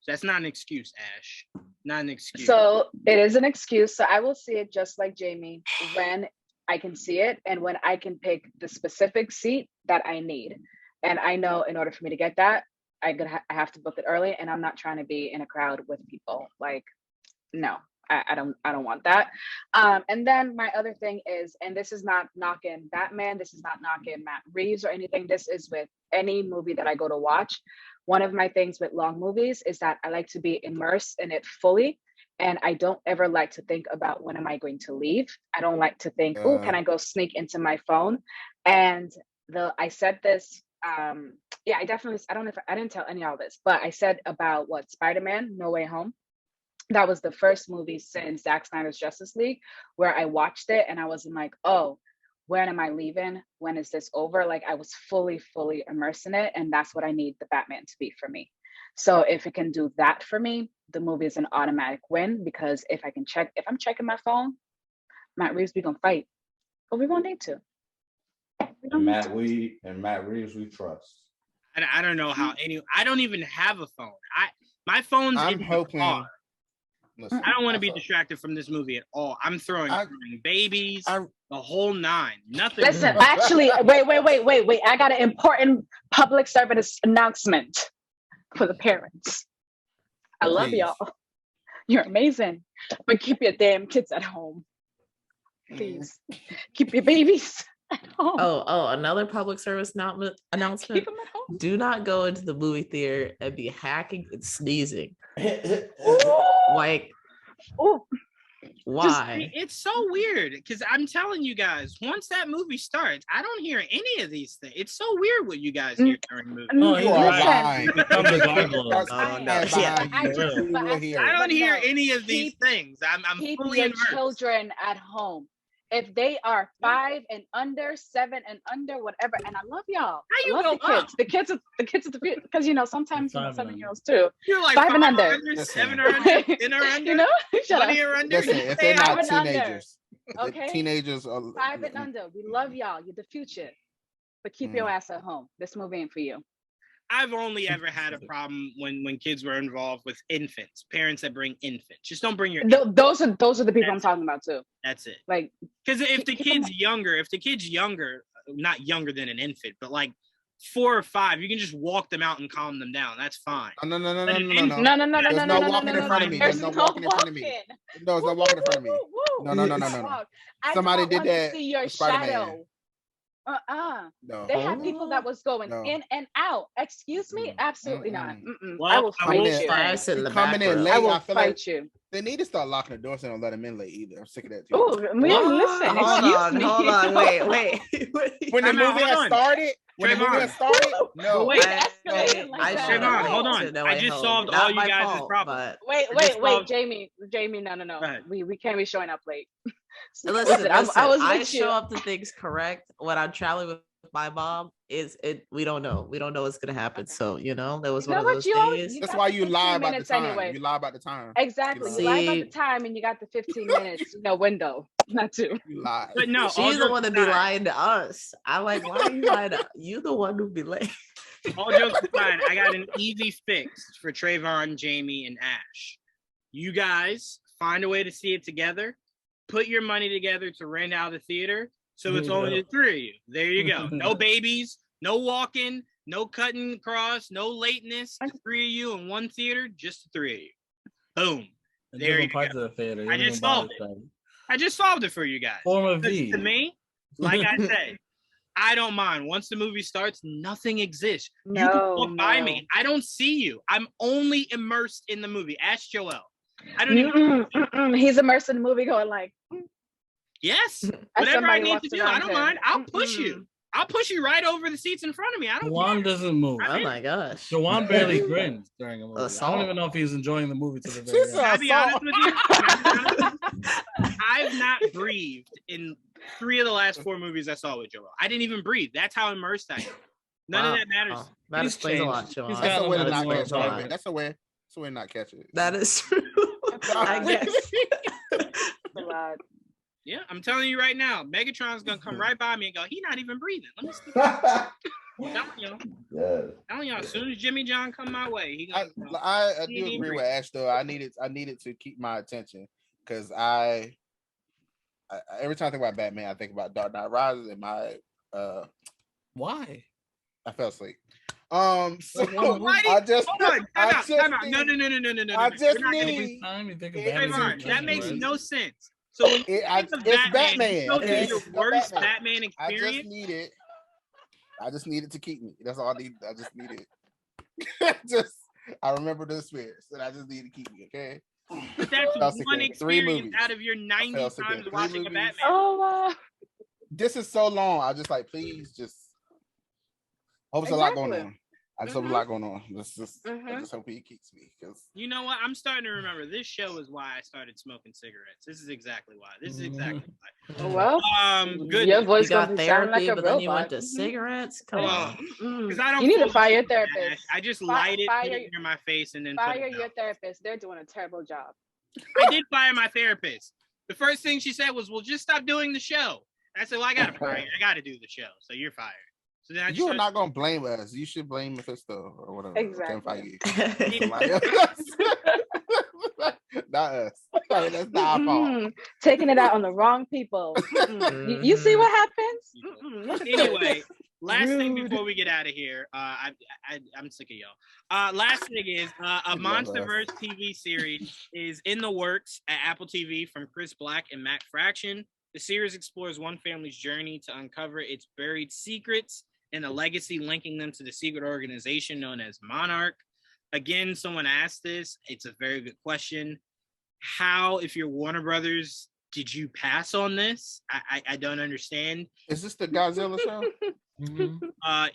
So that's not an excuse, Ash. Not an excuse. So it is an excuse. So I will see it just like Jamie when I can see it and when I can pick the specific seat that I need. And I know in order for me to get that, I have to book it early, and I'm not trying to be in a crowd with people. Like, no, I don't want that. And then my other thing is, and this is not knocking Batman, this is not knocking Matt Reeves or anything. This is with any movie that I go to watch. One of my things with long movies is that I like to be immersed in it fully. And I don't ever like to think about when am I going to leave. I don't like to think, oh, can I go sneak into my phone? And I said this, I don't know if I didn't tell any of y'all this, but I said about Spider-Man, No Way Home. That was the first movie since Zack Snyder's Justice League where I watched it and I was like, oh, when am I leaving? When is this over? Like I was fully immersed in it. And that's what I need the Batman to be for me. So if it can do that for me, the movie is an automatic win, because if I'm checking my phone, Matt Reeves, we gonna fight. But we won't need to. And Matt Reeves, we trust. And I don't know how I don't even have a phone. My phone's in the car. Listen, I don't want to be distracted from this movie at all. I'm throwing babies, the whole nine. Nothing. Listen, actually, wait. I got an important public service announcement for the parents. I love y'all. You're amazing. But keep your damn kids at home. Please. Keep your babies at home. Oh, another public service announcement. Keep them at home. Do not go into the movie theater and be hacking and sneezing. Like, why? It's so weird because I'm telling you guys, once that movie starts, I don't hear any of these things. It's so weird what you guys hear during movies. I don't hear any of these things. I'm keep fully your immersed. children at home. If they are 5 and under, 7 and under, whatever, and I love y'all. How you I love go the kids. The kids are the because sometimes 7-year-olds too. You're like 5 and under, 7 or under, 10 or under, shut up. 20 or under. Listen, if they're not teenagers, okay, teenagers are 5 and under. We love y'all. You're the future, but keep your ass at home. This movie ain't for you. I've only ever had a problem when kids were involved with infants, parents that bring infants. Just don't bring your those are the people I'm talking about too. That's it. Like, because if the kid's younger, not younger than an infant, but like 4 or 5, you can just walk them out and calm them down. That's fine. No. There's no walking in front of me. There's no walking in front of me. No, there's no walking in front of me. No. Somebody did that. See your Spider-Man. shadow. No. They had people that was going in and out. Excuse me? Absolutely not. Well, I will fight you. Coming in late. I will fight you. They need to start locking the door so they don't let them in late either. I'm sick of that too. Oh, listen. Hold on. Wait. When the movie has started, no. Wait, Trayvon, hold on. I just solved all you guys' problems. Wait, Jamie, no. We can't be showing up late. Listen, I with show you. up to things correct. When I'm traveling with my mom, we don't know what's gonna happen. So there was one of those days. That's why you lie about the time. Anyway. You lie about the time. Exactly. You lie about the time, and you got the 15 minutes window. Not two. You lie. But no, she's the one that be lying to us. I'm like, why are you lying to you? The one who be late. All jokes aside, I got an easy fix for Trayvon, Jamie, and Ash. You guys find a way to see it together. Put your money together to rent out the theater. So it's only the 3 of you. There you go. No babies, no walking, no cutting across, no lateness. The 3 of you in one theater, just the 3 of you. Boom. There you go. The theater. I just solved it. I just solved it for you guys. Form of V. To me, like I say, I don't mind. Once the movie starts, nothing exists. You can walk by me. I don't see you. I'm only immersed in the movie. Ask Joel. I don't even. He's immersed in the movie, going like, yes, whatever I need to do. I don't mind. I'll push you. I'll push you right over the seats in front of me. I don't. Juan doesn't move. Oh my gosh. Juan barely grins during a movie. I don't even know if he's enjoying the movie to the very end. Can I be honest with you? I've not breathed in 3 of the last 4 movies I saw with Joel. I didn't even breathe. That's how immersed I am. None of that matters. Oh, that explains a lot, Joel. That's a way to not catch it. That's a way to not catch it. That is true. I guess. Yeah, I'm telling you right now, Megatron's gonna come right by me and go, he's not even breathing. Let me see. Telling y'all, as soon as Jimmy John come my way, he gonna, I do agree with Ash though. I needed to keep my attention because I every time I think about Batman, I think about Dark Knight Rises and my why? I fell asleep. No. I just need. That makes no sense. So it's Batman. It's your worst Batman experience. I just needed to keep me. That's all I need. I just needed. I remember the experience, and I just need to keep me. Okay. But that's one experience out of your 90 times watching a Batman. Oh, this is so long. I just please just. Hope it's a lot going on. I just have a lot going on. I Mhm. just hope he keeps me because You know what? I'm starting to remember. This show is why I started smoking cigarettes. This is exactly why. This is exactly why. Well, Good. your You voice got gonna be sounding like therapy, a but then you robot. went to cigarettes. Come on. Because I don't. You need to feel fire your like that. therapist. I just light it, put Fire, it near my face, and then put fire it your out. therapist. They're doing a terrible job. I did fire my therapist. The first thing she said was, "Well, just stop doing the show." I said, "Well, I gotta fire you. I gotta do the show, so you're fired." So then I just you're not gonna blame us. You should blame Mephisto or whatever. Exactly. Somebody else. Not us. That's not our fault. Taking it out on the wrong people. You see what happens? Look at Anyway, last thing Rude. before we get out of here, I'm sick of y'all. Last thing is a MonsterVerse TV series is in the works at Apple TV from Chris Black and Matt Fraction. The series explores one family's journey to uncover its buried secrets and a legacy linking them to the secret organization known as Monarch. Again, someone asked this. It's a very good question. How, if you're Warner Brothers, did you pass on this? I don't understand. Is this the Godzilla show?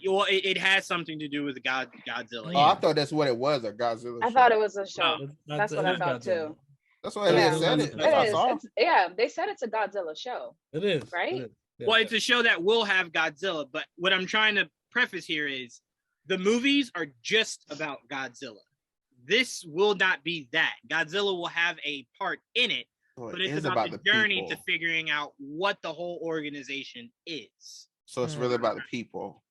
Well, it has something to do with Godzilla. Oh, I thought that's what it was, a Godzilla show. I thought it was a show. No. That's what I thought too. That's what they said. It. That's what I saw. Yeah, they said it's a Godzilla show. It is. Right? It is. Yeah. Well, it's a show that will have Godzilla, but what I'm trying to preface here is the movies are just about Godzilla. This will not be that. Godzilla will have a part in it, but it's about the journey to figuring out what the whole organization is. So it's really about the people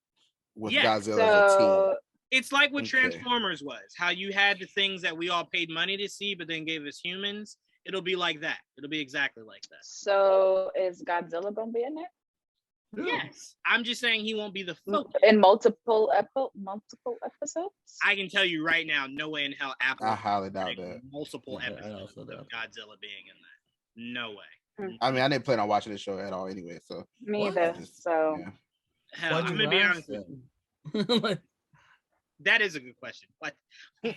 with Yeah. Godzilla as a team. It's like what Okay. Transformers was, how you had the things that we all paid money to see, but then gave us humans. It'll be like that. It'll be exactly like that. So is Godzilla gonna be in it? Yes. I'm just saying he won't be the focus. In multiple episodes? I can tell you right now, no way in hell Apple I highly doubt that. multiple Yeah, I episodes also of doubt Godzilla being in that. No way. I mean, I didn't plan on watching this show at all anyway. So Me What? either. So yeah. Hell, Why'd I'm you gonna be ask honest with you. that? Like, That is a good question.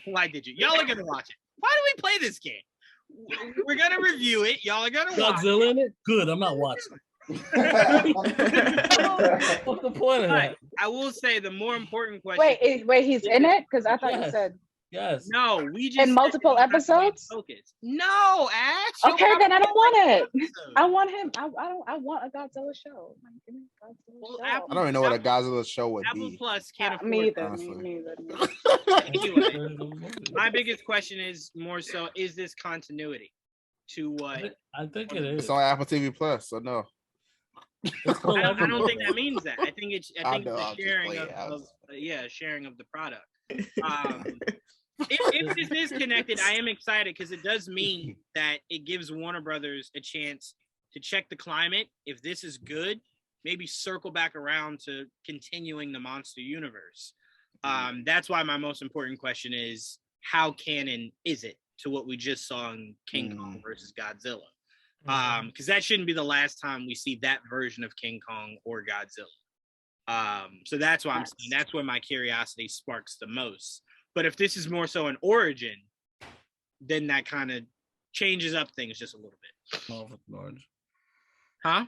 Why did you? Y'all are gonna watch it. Why do we play this game? We're gonna review it. Y'all are gonna watch Godzilla in it? Good. I'm not watching. it. What's the point of But that? I will say the more important question. wait, he's in it? Because I thought you Yes. said Yes. No, we just in said multiple that you have to be episodes? focused. No, Ash. you Okay, have then to I be don't want it. episode. I want him. I want a Godzilla show. Like, give me a Godzilla Well, show. Apple- I don't even know what a Godzilla show would Apple be. Plus can't afford Me that. either. honestly. Me either. Anyway, my biggest question is more so: is this continuity to what? I think it is. It's on Apple TV Plus, so no. It's called I don't Apple think that means that. I think it's I it's know, a I'm just sharing playing. of sharing of the product. If this is connected, I am excited because it does mean that it gives Warner Brothers a chance to check the climate. If this is good, maybe circle back around to continuing the monster universe. That's why my most important question is: how canon is it to what we just saw in King Kong versus Godzilla? Because that shouldn't be the last time we see that version of King Kong or Godzilla. So that's why I'm saying that's where my curiosity sparks the most. But if this is more so an origin, then that kind of changes up things just a little bit. I don't know if it's an origin. Huh?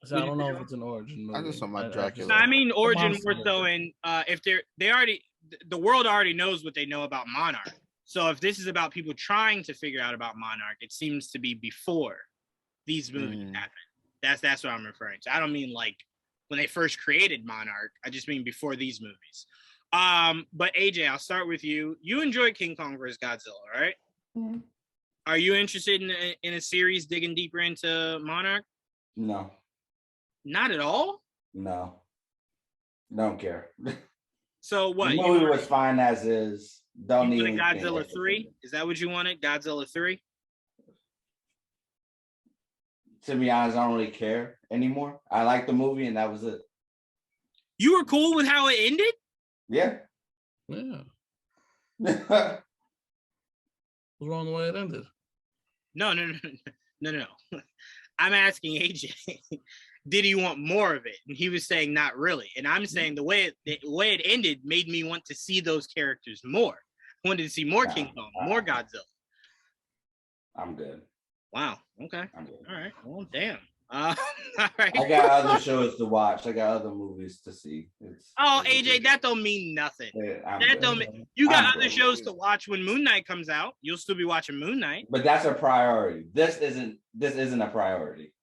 So I don't know if it's an origin movie. I just saw my Dracula. No, I mean origin monster more so in if the world already knows what they know about Monarch. So if this is about people trying to figure out about Monarch, it seems to be before these movies happen. That's what I'm referring to. I don't mean like when they first created Monarch. I just mean before these movies. But AJ, I'll start with you. You enjoyed King Kong vs. Godzilla, right? Mhm. Are you interested in a series digging deeper into Monarch? No, Not at all. no, don't care. So what? The You movie wanted, was fine as is. Don't you need wanted anything Godzilla extra. 3? Is that what you wanted? Godzilla 3? To be honest, I don't really care anymore. I liked the movie, and that was it. You were cool with how it ended? Yeah. Yeah. What's wrong the way it ended? No. I'm asking AJ, did he want more of it? And he was saying not really. And I'm saying the way it ended made me want to see those characters more. I wanted to see more King Kong, more Godzilla. I'm good. Wow. Okay. I'm good. All right. Well, damn. All right. I got other shows to watch. I got other movies to see. AJ, that don't mean nothing. That don't mean you got other shows to watch when Moon Knight comes out. You'll still be watching Moon Knight. But that's a priority. This isn't a priority.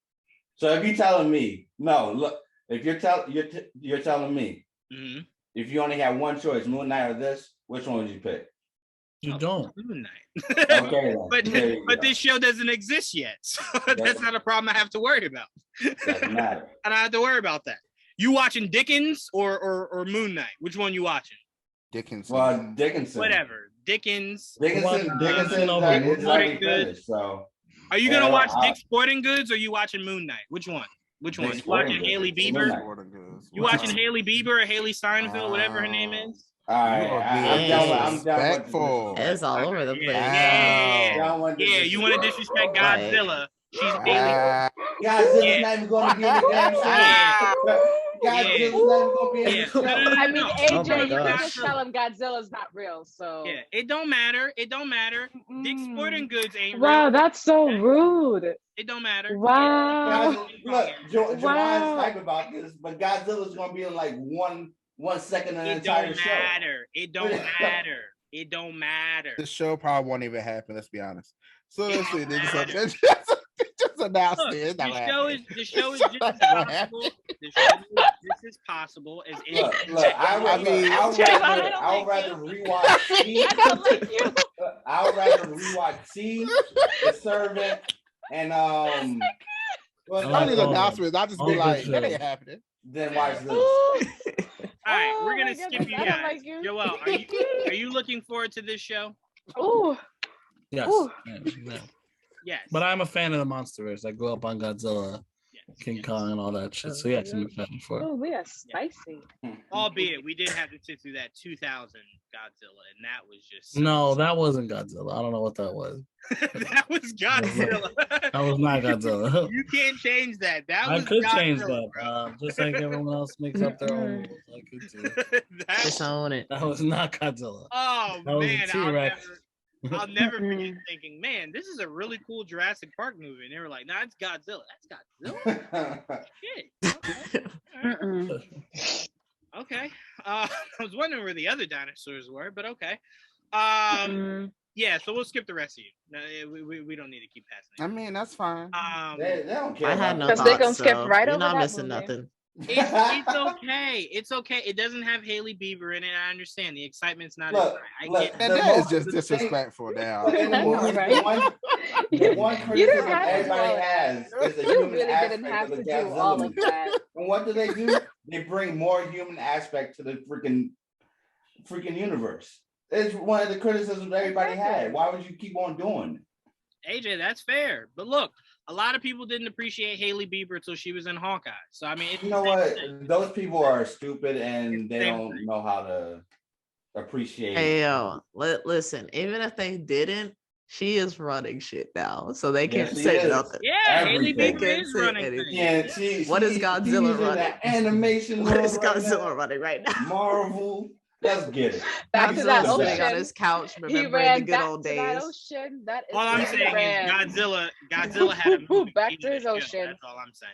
So if you're telling me, no, look, if you're telling me, if you only have one choice, Moon Knight or this, which one would you pick? You don't. Moon Knight. Okay, but this show doesn't exist yet, so that's not a problem I have to worry about. Doesn't matter. I don't have to worry about that. You watching Dickens or Moon Knight? Which one you watching? Dickinson. Well, Dickinson. Whatever. Dickinson is already finished. So, are you gonna watch Dick's Sporting Goods or are you watching Moon Knight? Which one? Which one? You watching Haley Bieber? You watching Haley Bieber or Haley Steinfeld, whatever her name is? All right, I'm down. It's all over the place. Yeah, you want to disrespect Godzilla? She's Haley. Godzilla's not even going to be in the damn show. Godzilla's not even going to be in the show. I mean, AJ, you can just tell him Godzilla's not real. So yeah, it don't matter. It don't matter. Dick's Sporting Goods ain't real. Wow, that's so rude. It don't matter. Wow. Look, Joanne's hype about this, but Godzilla's going to be in like 1 second in the entire show. It don't matter. It don't matter. The show probably won't even happen. Let's be honest. So let's see. They just announced it. The show is just as possible. The show is just as possible as any. Look, I would rather rewatch T. I would rather rewatch T, The Servant, and I need announcements. I'll just be like, that ain't happening. Then watch this. All right, we're gonna skip you guys. Like you. Joel, are you looking forward to this show? Oh. Yes. Yes. But I'm a fan of the MonsterVerse. I grew up on Godzilla, King Kong, and all that shit. So yes, I'm excited for it. Oh, we are spicy. Albeit we did have to sit through that 2000 Godzilla, and that was just no, that wasn't Godzilla. I don't know what that was. That was Godzilla. That was not Godzilla. You can't change that. I could change that, just like everyone else makes up their own rules. I could too. Just own it. That was not Godzilla. Oh that man, T-Rex. I'll never forget thinking, man, this is a really cool Jurassic Park movie. And they were like, nah, it's Godzilla. That's Godzilla? Shit. Okay. Okay. I was wondering where the other dinosaurs were, but okay. Yeah, so we'll skip the rest of you. No, we don't need to keep passing. I mean, that's fine. They don't care. I had no thoughts, they're gonna skip right you're over not that missing movie. nothing. It's okay. It's okay. It doesn't have Haley Bieber in it. I understand. The excitement's not. Look, I get and that is just disrespectful now. The one criticism everybody has is the You human really didn't aspect have of the to do all Godzilla of movie. that. And what do? They bring more human aspect to the freaking universe. It's one of the criticisms everybody had. Why would you keep on doing it? AJ, that's fair. But look, a lot of people didn't appreciate Haley Bieber until she was in Hawkeye. So I mean, You know what? Those people are stupid and they don't know how to appreciate. Hey yo, listen. Even if they didn't, she is running shit now, so they can't say nothing. Yeah, Haley Everything. Bieber is running things. Yeah, What is Godzilla she's in running? the animation What world is right Godzilla now. running right now? Marvel. Let's get it. Back to that Godzilla's sitting on ocean. his couch, He remembering ran the good back old to that days. ocean. That is All I'm where he saying ran. is Godzilla had a movie. Back to his show. ocean. That's all I'm saying.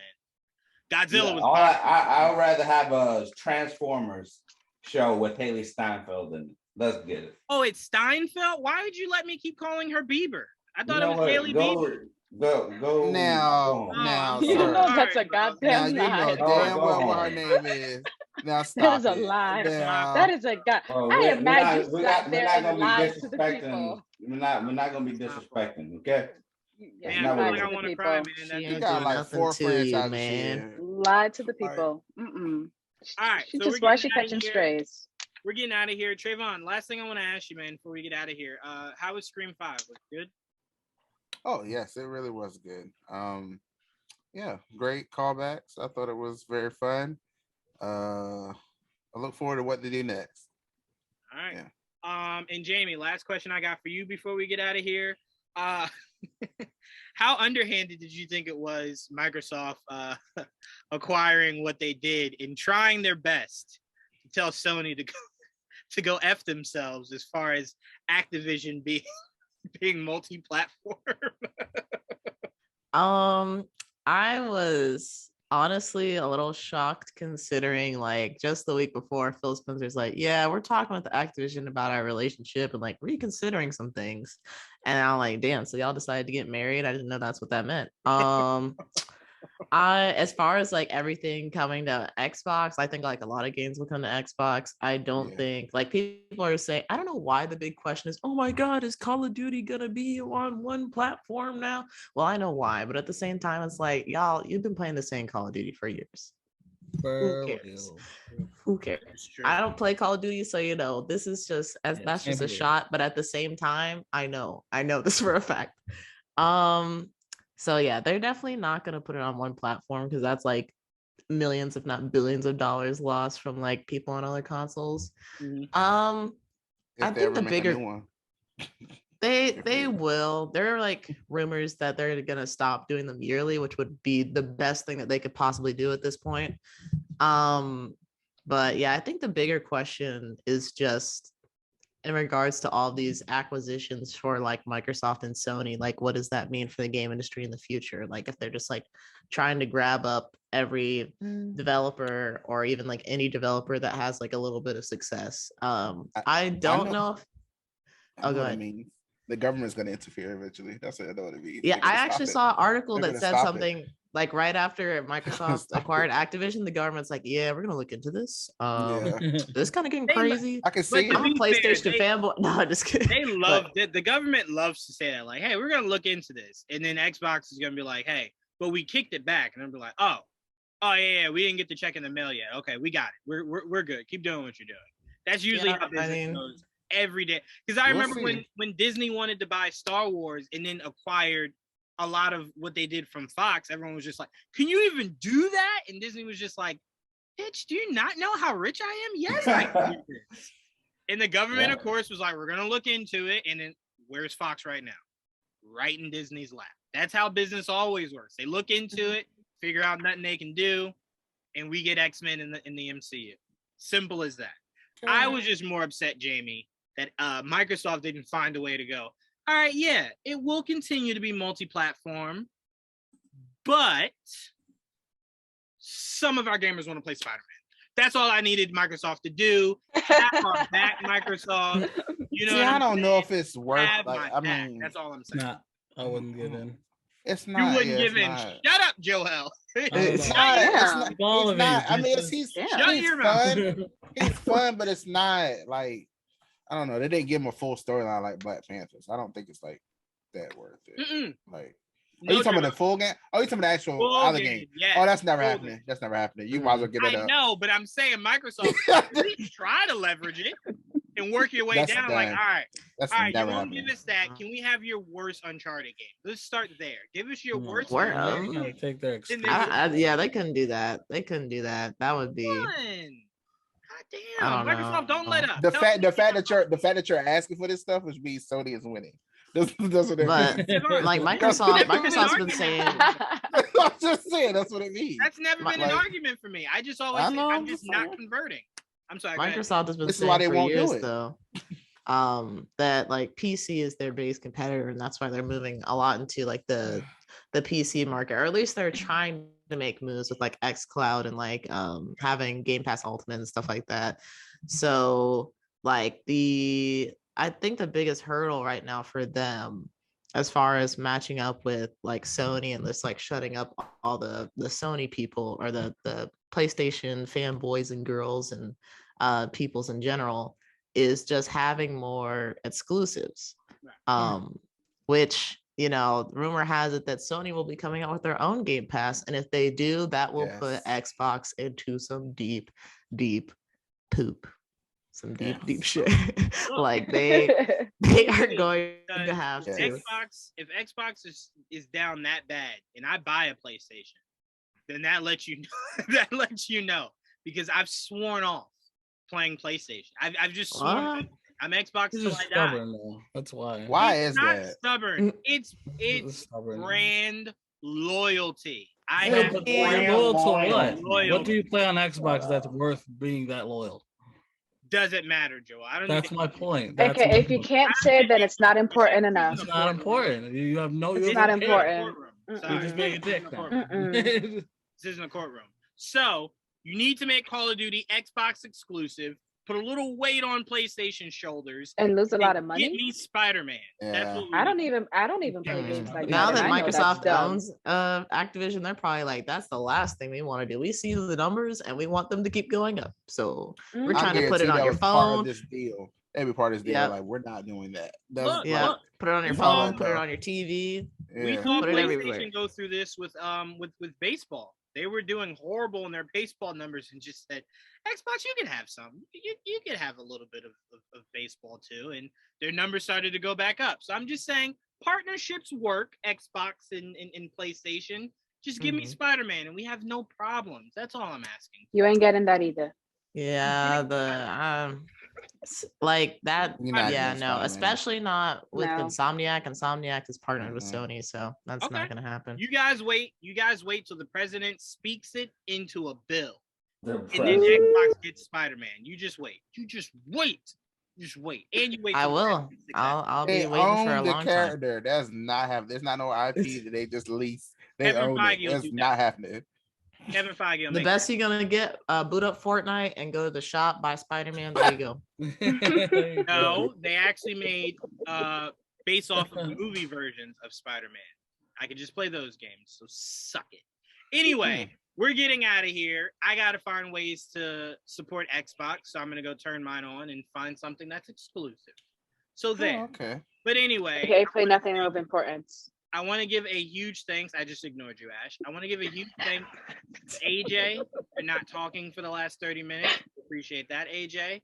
Godzilla was. I would rather have a Transformers show with Haley Steinfeld in it. Let's get it. Oh, it's Steinfeld. Why would you let me keep calling her Bieber? I thought You know it was what? Haley Bieber. Go. Now, You sir. know that's a Now goddamn you know lie. damn Go well what on. her name is. Now That stop is a it. lie. Now, That is a god. Well, I we're am mad not- you we're sat not there gonna and be lied to the disrespecting. people. We're not gonna be disrespecting. Okay. Yeah, Man, not I what feel like it I is. want to people. cry, man. She That's you ain't got do like nothing 4 to you, franchises, man. Lied to the people. Mm-mm. All right. She So just we're why getting she outta catching here. strays. We're getting out of here. Trayvon, last thing I want to ask you, man, before we get out of here. How was Scream 5? Was it good? Oh yes, it really was good. Yeah, great callbacks. I thought it was very fun. I look forward to what they do next. All right. Yeah. And Jamie, last question I got for you before we get out of here. How underhanded did you think it was Microsoft acquiring what they did in trying their best to tell Sony to go F themselves as far as Activision being multi-platform? I was honestly a little shocked considering like just the week before Phil Spencer's like, yeah, we're talking with Activision about our relationship and like reconsidering some things. And I'm like, damn, so y'all decided to get married? I didn't know that's what that meant. As far as like everything coming to Xbox, I think like a lot of games will come to Xbox. I don't think like people are saying, I don't know why the big question is, oh my God, is Call of Duty gonna be on one platform now? Well, I know why, but at the same time, it's like, y'all, you've been playing the same Call of Duty for years. Who cares? Who cares? I don't play Call of Duty, so you know, this is just that's just a shot. But at the same time, I know this for a fact. So yeah, they're definitely not going to put it on one platform because that's like millions, if not billions of dollars lost from like people on other consoles. I think the bigger one. They will. There are like rumors that they're going to stop doing them yearly, which would be the best thing that they could possibly do at this point. But yeah, I think the bigger question is just in regards to all these acquisitions for like Microsoft and Sony, like what does that mean for the game industry in the future? Like if they're just like trying to grab up every developer or even like any developer that has like a little bit of success. I don't know if go ahead. The government's going to interfere eventually. That's what it means. Yeah, I actually saw an article that said something like right after Microsoft acquired Activision, the government's like, yeah, we're gonna look into this. This kind of getting crazy. I can see. I'm a PlayStation fanboy. No, I'm just kidding. They love the government loves to say that, like, hey, we're gonna look into this, and then Xbox is gonna be like, hey, but we kicked it back, and I'm be like, oh yeah, we didn't get the check in the mail yet. Okay, we got it. We're good. Keep doing what you're doing. That's usually how business goes every day. Because I remember when Disney wanted to buy Star Wars and then acquired a lot of what they did from Fox, everyone was just like, can you even do that? And Disney was just like, bitch, do you not know how rich I am? Yes, I can do this. And the government, of course, was like, we're going to look into it. And then where's Fox right now? Right in Disney's lap. That's how business always works. They look into it, figure out nothing they can do, and we get X-Men in the MCU. Simple as that. I was just more upset, Jamie, that Microsoft didn't find a way to go, all right, yeah, it will continue to be multi-platform, but some of our gamers want to play Spider-Man. That's all I needed Microsoft to do. Back Microsoft. You know, I don't know if it's worth. Like, I mean, that's all I'm saying. Nah, I wouldn't give in. It's not. You wouldn't give in. Not. Shut up, Joel. It's not. I mean, he's fun. He's fun, but it's not like. I don't know. They didn't give him a full storyline like Black Panthers. I don't think it's like that worth it. Like, are you talking about the full game? Oh, you talking about the actual other game? Yeah. Oh, that's never happening. Game. That's never happening. You might as well get it up. I know, but I'm saying Microsoft please try to leverage it and work your way down. Like, all right, you won't give us that. Can we have your worst Uncharted game? Let's start there. Give us your worst. Take their yeah, they couldn't do that. They couldn't do that. That would be. Damn, Microsoft, don't let up. The fact that you're asking for this stuff, which means Sony is winning. That's what it means. Like Microsoft's been saying. I'm just saying that's what it means. That's never been an argument for me. I just always say I'm just not converting. I'm sorry. Microsoft has been saying for years though, that like PC is their biggest competitor, and that's why they're moving a lot into like the PC market, or at least they're trying to make moves with like xCloud and like having Game Pass Ultimate and stuff like that. So like I think the biggest hurdle right now for them as far as matching up with like Sony and this like shutting up all the Sony people or the PlayStation fanboys and girls and peoples in general is just having more exclusives, which, you know, rumor has it that Sony will be coming out with their own Game Pass, and if they do, that will put Xbox into some deep poop, some deep shit. Like they are going to have to. If Xbox is down that bad, and I buy a PlayStation, then that lets you know, because I've sworn off playing PlayStation. I've just sworn. I'm Xbox till I die. Though. That's why. Why it's is not that? Stubborn. It's brand loyalty. I have loyal to what? Loyalty. What do you play on Xbox that's worth being that loyal? Doesn't matter, Joe. I don't. That's my point. Okay, if you can't say it, then it's not important enough. It's not important. You have no. It's not important. Sorry. just being a dick now. This isn't a courtroom. So you need to make Call of Duty Xbox exclusive. Put a little weight on PlayStation's shoulders and lose a lot of Get money. me Spider-Man. That's what we I don't need. even play games like Now that. that and I know that's Microsoft dumb. owns Activision, they're probably like, that's the last thing we want to do. We see the numbers and we want them to keep going up. So we're trying to put it on your Part of phone. this deal. Every part of this deal, Yep. like we're not doing that. Look, Put it on your It's phone, all put it right, on your TV. We Yeah. saw Put it everywhere. PlayStation go through this with baseball. They were doing horrible in their baseball numbers and just said, Xbox, you can have some. You can have a little bit of baseball too. And their numbers started to go back up. So I'm just saying partnerships work, Xbox and PlayStation. Just give me Spider-Man and we have no problems. That's all I'm asking. You ain't getting that either. Yeah, like that. You're not Yeah, getting no, Spider-Man. especially not with No. Insomniac. Insomniac is partnered with Sony, so that's Okay. not gonna happen. You guys wait till the president speaks it into a bill. The And then president. Xbox gets Spider-Man. You just wait. Just wait. And you wait. I till the will. president sticks that I'll They be waiting for a own the long time. character. There's not no IP that they just lease. They Kevin own Feige it. will That's do not happening. Kevin Feige will The make best you're gonna get, boot up Fortnite and go to the shop, buy Spider-Man. There you go. it. No, they actually made based off of movie versions of Spider-Man. I could just play those games, so suck it. Anyway, we're getting out of here. I gotta find ways to support Xbox, so I'm gonna go turn mine on and find something that's exclusive. So there. Oh, okay. But anyway, Okay, play nothing of importance. I want to give a huge thanks. I just ignored you, Ash. I want to give a huge thanks to AJ for not talking for the last 30 minutes. Appreciate that, AJ.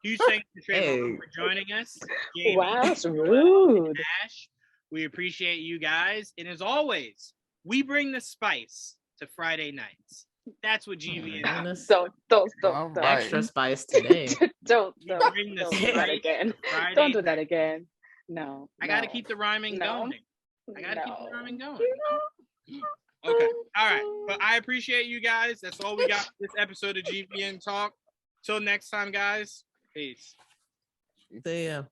Huge thanks to Trayvon for joining us. Jamie, Wow, that's rude. Ash, we appreciate you guys. And as always, we bring the spice to Friday nights. That's what GVN is. Goodness. Don't. Right. Extra spice today. Don't We bring the do that spice again. Friday Don't do that night. again. No. I got to keep the rhyming No. going. I got to keep the No. rhyming going. Okay. All right. But I appreciate you guys. That's all we got for this episode of GVN Talk. Till next time, guys. Peace. See ya.